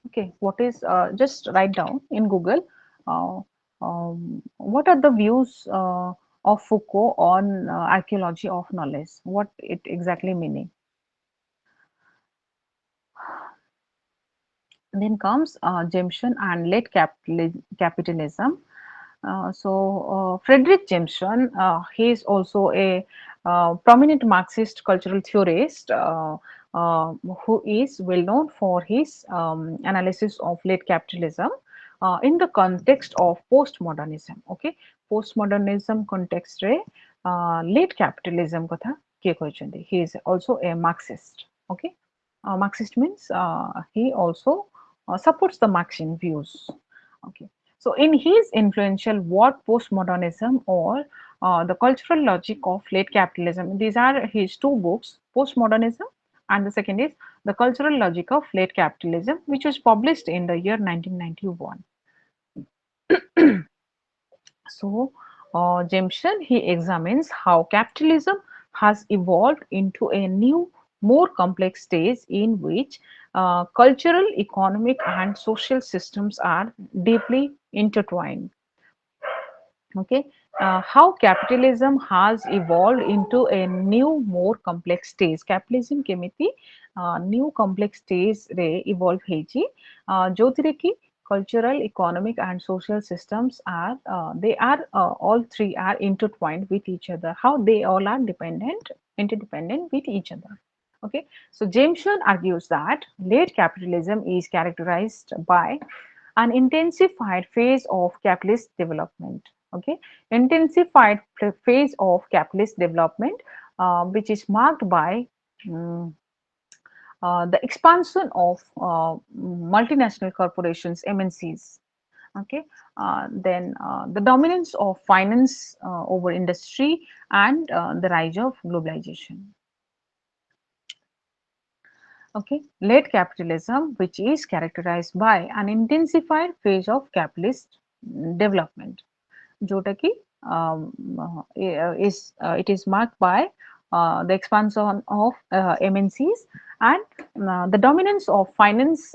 A: Okay, what is just write down in Google. Uh, what are the views of Foucault on archaeology of knowledge? What it exactly meaning? Then comes Jameson and late capitalism. Frederick Jameson, he is also a prominent Marxist cultural theorist uh, who is well known for his analysis of late capitalism in the context of postmodernism. Okay, postmodernism context re late capitalism kotha kiye କହିଛନ୍ତି. He is also a Marxist. Okay, Marxist means he also supports the Marxian views. Okay, so in his influential What Postmodernism or the Cultural Logic of Late Capitalism, these are his two books, Postmodernism and the second is The Cultural Logic of Late Capitalism, which was published in the year 1991. So, Jameson, he examines how capitalism has evolved into a new, more complex stage in which cultural, economic, and social systems are deeply intertwined. Okay, how capitalism has evolved into a new more complex stage. Capitalism केमिति new complex stage रे evolve ହେଇଛି जोथिरे कि cultural, economic, and social systems are they are all three are intertwined with each other. How they all are interdependent with each other. Okay, so Jameson argues that late capitalism is characterized by an intensified phase of capitalist development. Okay, intensified phase of capitalist development, which is marked by um, the expansion of multinational corporations, MNCs. Okay, then the dominance of finance over industry and the rise of globalization. Okay, late capitalism, which is characterized by an intensified phase of capitalist development. जोटा कि it is marked by the expansion of MNCs and the dominance of finance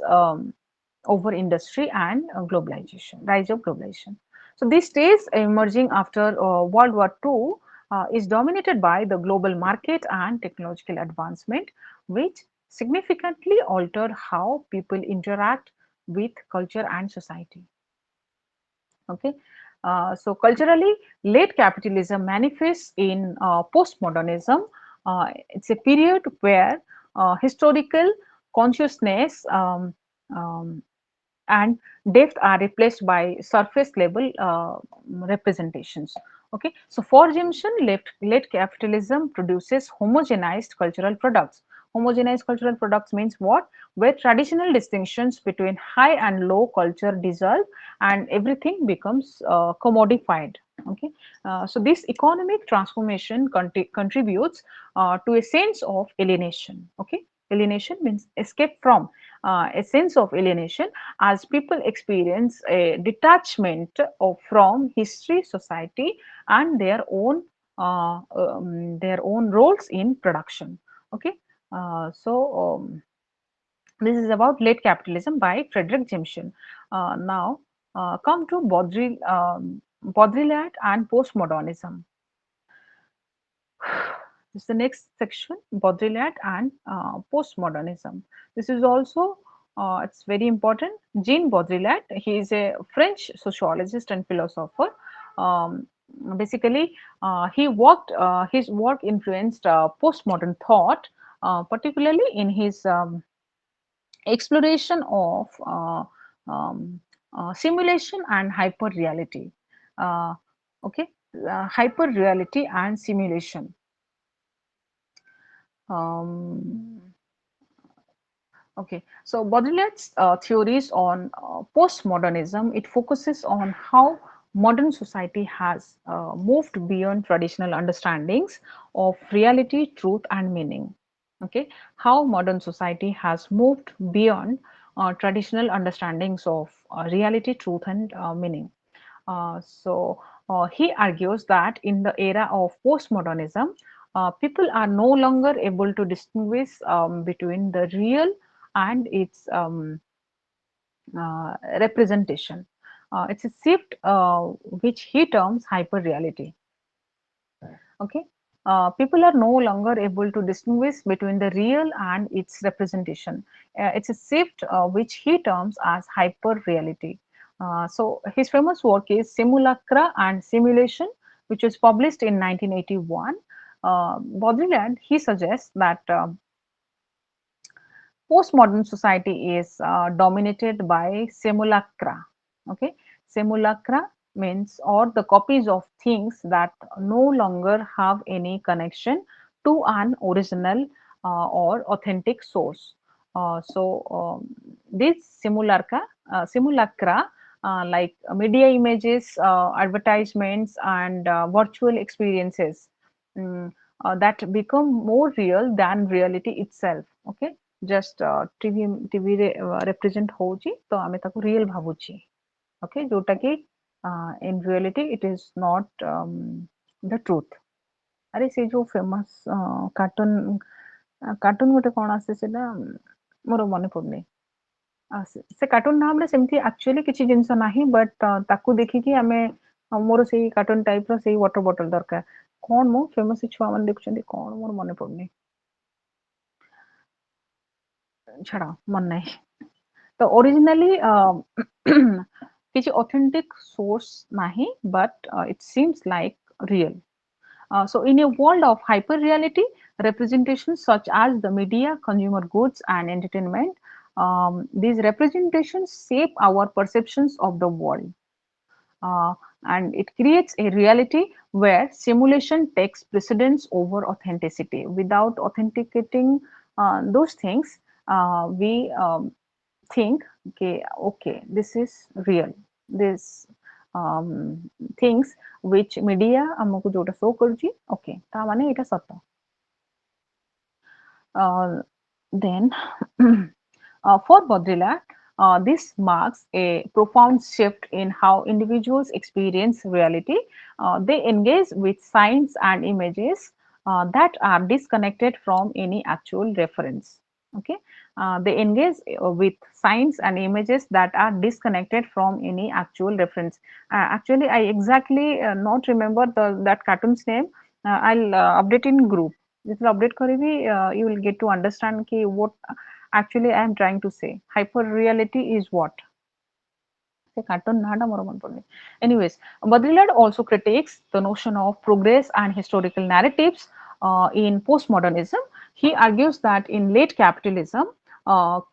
A: over industry and globalization, rise of globalization. So this stage emerging after World War II is dominated by the global market and technological advancement, which significantly altered how people interact with culture and society. Okay, so culturally, late capitalism manifests in postmodernism. It's a period where historical consciousness and depth are replaced by surface level representations. Okay, so for Jameson, late capitalism produces homogenized cultural products. Homogenized cultural products means what? Where traditional distinctions between high and low culture dissolve and everything becomes commodified. Okay, so this economic transformation contributes to a sense of alienation. Okay, alienation means escape from a sense of alienation as people experience a detachment from history, society, and their own roles in production. Okay, this is about late capitalism by Frederick Jameson. Now, come to Baudrillard and postmodernism. This is the next section, Baudrillard and postmodernism. This is also it's very important. Jean Baudrillard, he is a French sociologist and philosopher. Um, Basically, he worked his work influenced postmodern thought particularly in his exploration of um, simulation and hyper reality. Uh, okay, hyper reality and simulation. Um, Okay, so Baudrillard's theories on postmodernism, it focuses on how modern society has moved beyond traditional understandings of reality, truth, and meaning. Okay, how modern society has moved beyond traditional understandings of reality, truth, and meaning. He argues that in the era of postmodernism, people are no longer able to distinguish between the real and its representation. It's a shift which he terms hyper reality. Okay, people are no longer able to distinguish between the real and its representation. It's a shift which he terms as hyper reality. So his famous work is Simulacra and Simulation, which was published in 1981. Baudrillard, he suggests that postmodern society is dominated by simulacra. Okay, simulacra means or the copies of things that no longer have any connection to an original or authentic source. These simulacra like media images, advertisements, and virtual experiences mm, that become more real than reality itself. Okay, just TV रे represent होची तो आमे ताको real भावुची. Okay, जोटा कि in reality it is not the truth. अरे से जो famous कार्टून गोटे कौन आसे सेटा मोर मने पड़ने. से कार्टून नाम रे सेमती एक्चुअली किछि जिंस नाही बट ताकू देखि कि आमे मोर सेही कार्टून टाइप रो सेही वाटर बॉटल दरकार. कौन मो फेमस छुआ मन देखुछन्ती कौन मोर मने पड़ने. ଛାଡ଼ ମନେ ନାହିଁ ତ originally କିଛି authentic source ନାହିଁ but it seems like real. So in a world of hyper reality, representations such as the media, consumer goods, and entertainment, these representations shape our perceptions of the world. Uh, and it creates a reality where simulation takes precedence over authenticity. Without authenticating those things, we think, okay, this is real. This things which media ଆମକୁ ଯୋଉଟା show କରୁଛି, okay, ତା ମାନେ ଏଇଟା ସତ. Then for Baudrillard, this marks a profound shift in how individuals experience reality. They engage with signs and images that are disconnected from any actual reference. Okay, they engage with signs and images that are disconnected from any actual reference. Actually, I exactly not remember that cartoon's name. I'll update in group. ଯେତେବେଳେ update କରିବି, you will get to understand ki what actually I am trying to say. Hyper reality is what? ସେ cartoon ନାଁଟା ମୋର ମନେ ପଡୁନି. Anyways, Baudrillard also critiques the notion of progress and historical narratives in postmodernism. He argues that in late capitalism,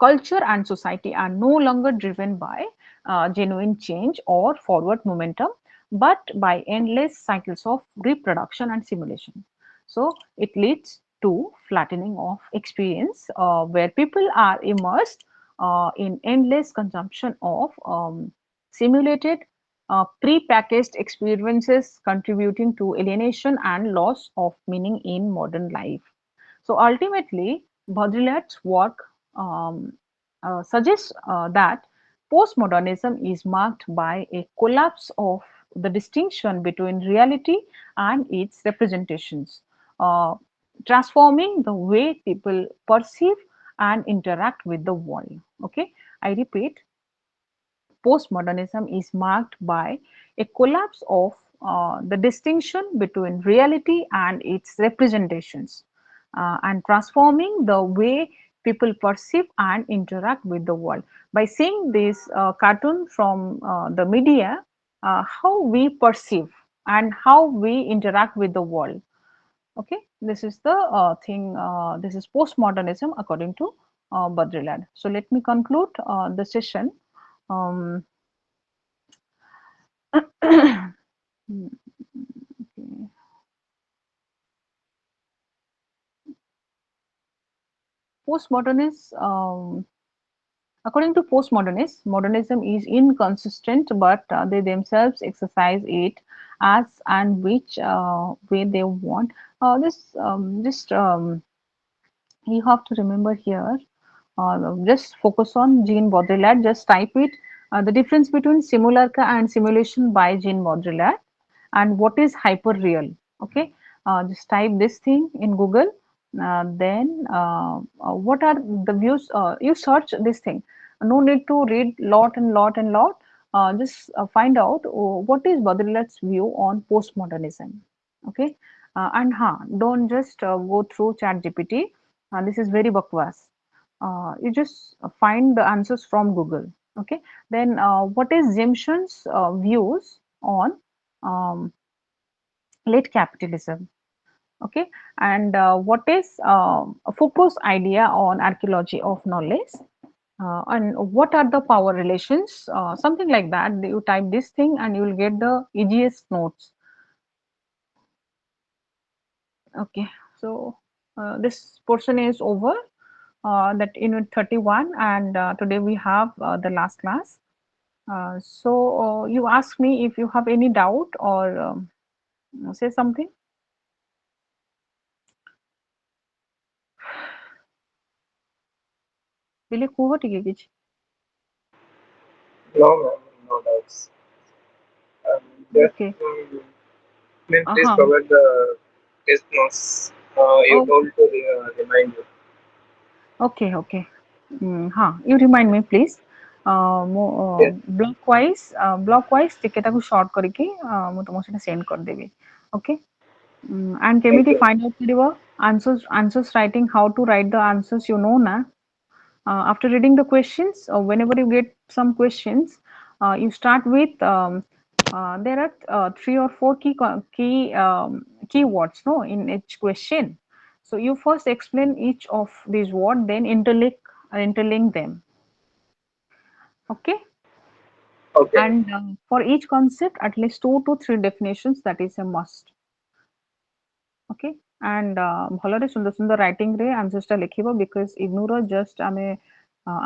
A: culture and society are no longer driven by genuine change or forward momentum, but by endless cycles of reproduction and simulation. So it leads to flattening of experience where people are immersed in endless consumption of simulated pre-packaged experiences, contributing to alienation and loss of meaning in modern life. So ultimately, Baudrillard's work suggests that postmodernism is marked by a collapse of the distinction between reality and its representations, uh, transforming the way people perceive and interact with the world. Okay, I repeat, postmodernism is marked by a collapse of the distinction between reality and its representations, and transforming the way people perceive and interact with the world. By seeing this cartoon from the media, how we perceive and how we interact with the world. Okay, this is the thing. This is postmodernism according to Badrilad. So let me conclude the session. Um, hmm, okay. Postmodernists, according to postmodernists, modernism is inconsistent, but they themselves exercise it as and which way they want. This just you have to remember here. Just focus on Jean Baudrillard. Just type it. The difference between simulacra and simulation by Jean Baudrillard, and what is hyperreal. Okay, just type this thing in Google. Then what are the views? You search this thing. No need to read lot and lot and lot. Just find out what is Baudrillard's view on postmodernism. Okay, and don't just go through Chat GPT. This is very bakwas. You just find the answers from Google. Okay, then what is Jimson's views on um, late capitalism? Okay, and what is Foucault's idea on archaeology of knowledge? And what are the power relations? Something like that. You type this thing and you will get the easiest notes. Okay, so this portion is over. That unit 31, and today we have the last class. So you ask me if you have any doubt or say something. Will you cover it?
C: No, ma'am, no doubts. Just
A: Okay.
C: ma'am, please
A: Uh-huh.
C: provide the test notes. You
A: Oh,
C: told to remind you.
A: okay, okay. You remind me please.
C: Yes,
A: Block wise ଟିକେ ତାକୁ short କରିକି ମୁଁ ତୁମକୁ ସେଟା send କରିଦେବି. Okay. And
C: thank
A: କେମିତି
C: you.
A: find out କରିବ? Answers writing, how to write the answers, you know na. After reading the questions, whenever you get some questions, you start with there are three or four keywords, no, in each question. So you first explain each of these words, then interlink them. Okay,
C: Okay, ma'am.
A: and for each concept, at least two to three definitions. That is a must. Okay, and ଭଲରେ ସୁନ୍ଦର ସୁନ୍ଦର writing ରେ answers ଟା ଲେଖିବ, because ignore just ଆମେ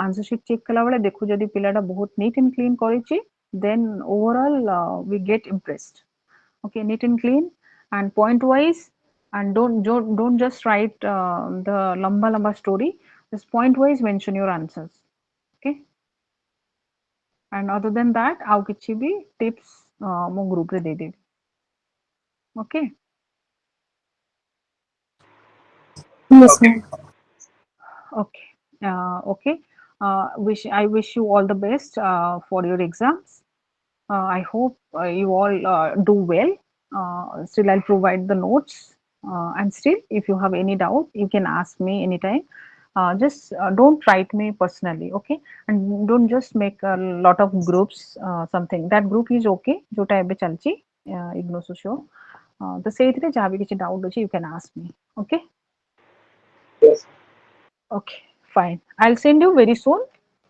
A: answer sheet check କଲା ବେଳେ ଦେଖୁ ଯଦି ପିଲାଟା ବହୁତ neat and clean କରିଛି, then overall we get impressed. Okay, neat and clean and point wise, and don't just write the lamba story. Just point wise mention your answers. Okay, and other than that ଆଉ କିଛି ବି tips ମୋ group ରେ ଦେଇଦେବି. Okay.
B: Yes,
C: Okay,
B: ma'am.
C: ma'am.
A: Okay. Okay. I wish you all the best for your exams. I hope you all do well. Still, I'll provide the notes. And still, if you have any doubt, you can ask me anytime. Just don't write me personally, okay? And don't just make a lot of groups. Something that group is okay. जोटा एबे चलची ignore so show. तो ସେଇଥିରେ ଯାହା ବି କିଛି doubt ଅଛି, you can ask me. Okay.
C: Yes,
A: Okay, fine. I'll send you very soon.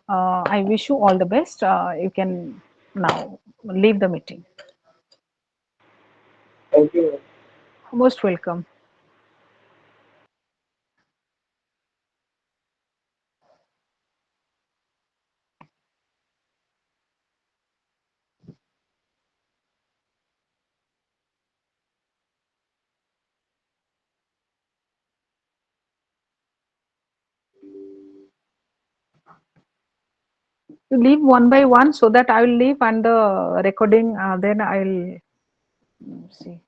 A: I wish you all the best. You can now leave the meeting.
C: thank you, ma'am.
A: Most welcome. You leave one by one so that I will leave, and the recording, then I'll see.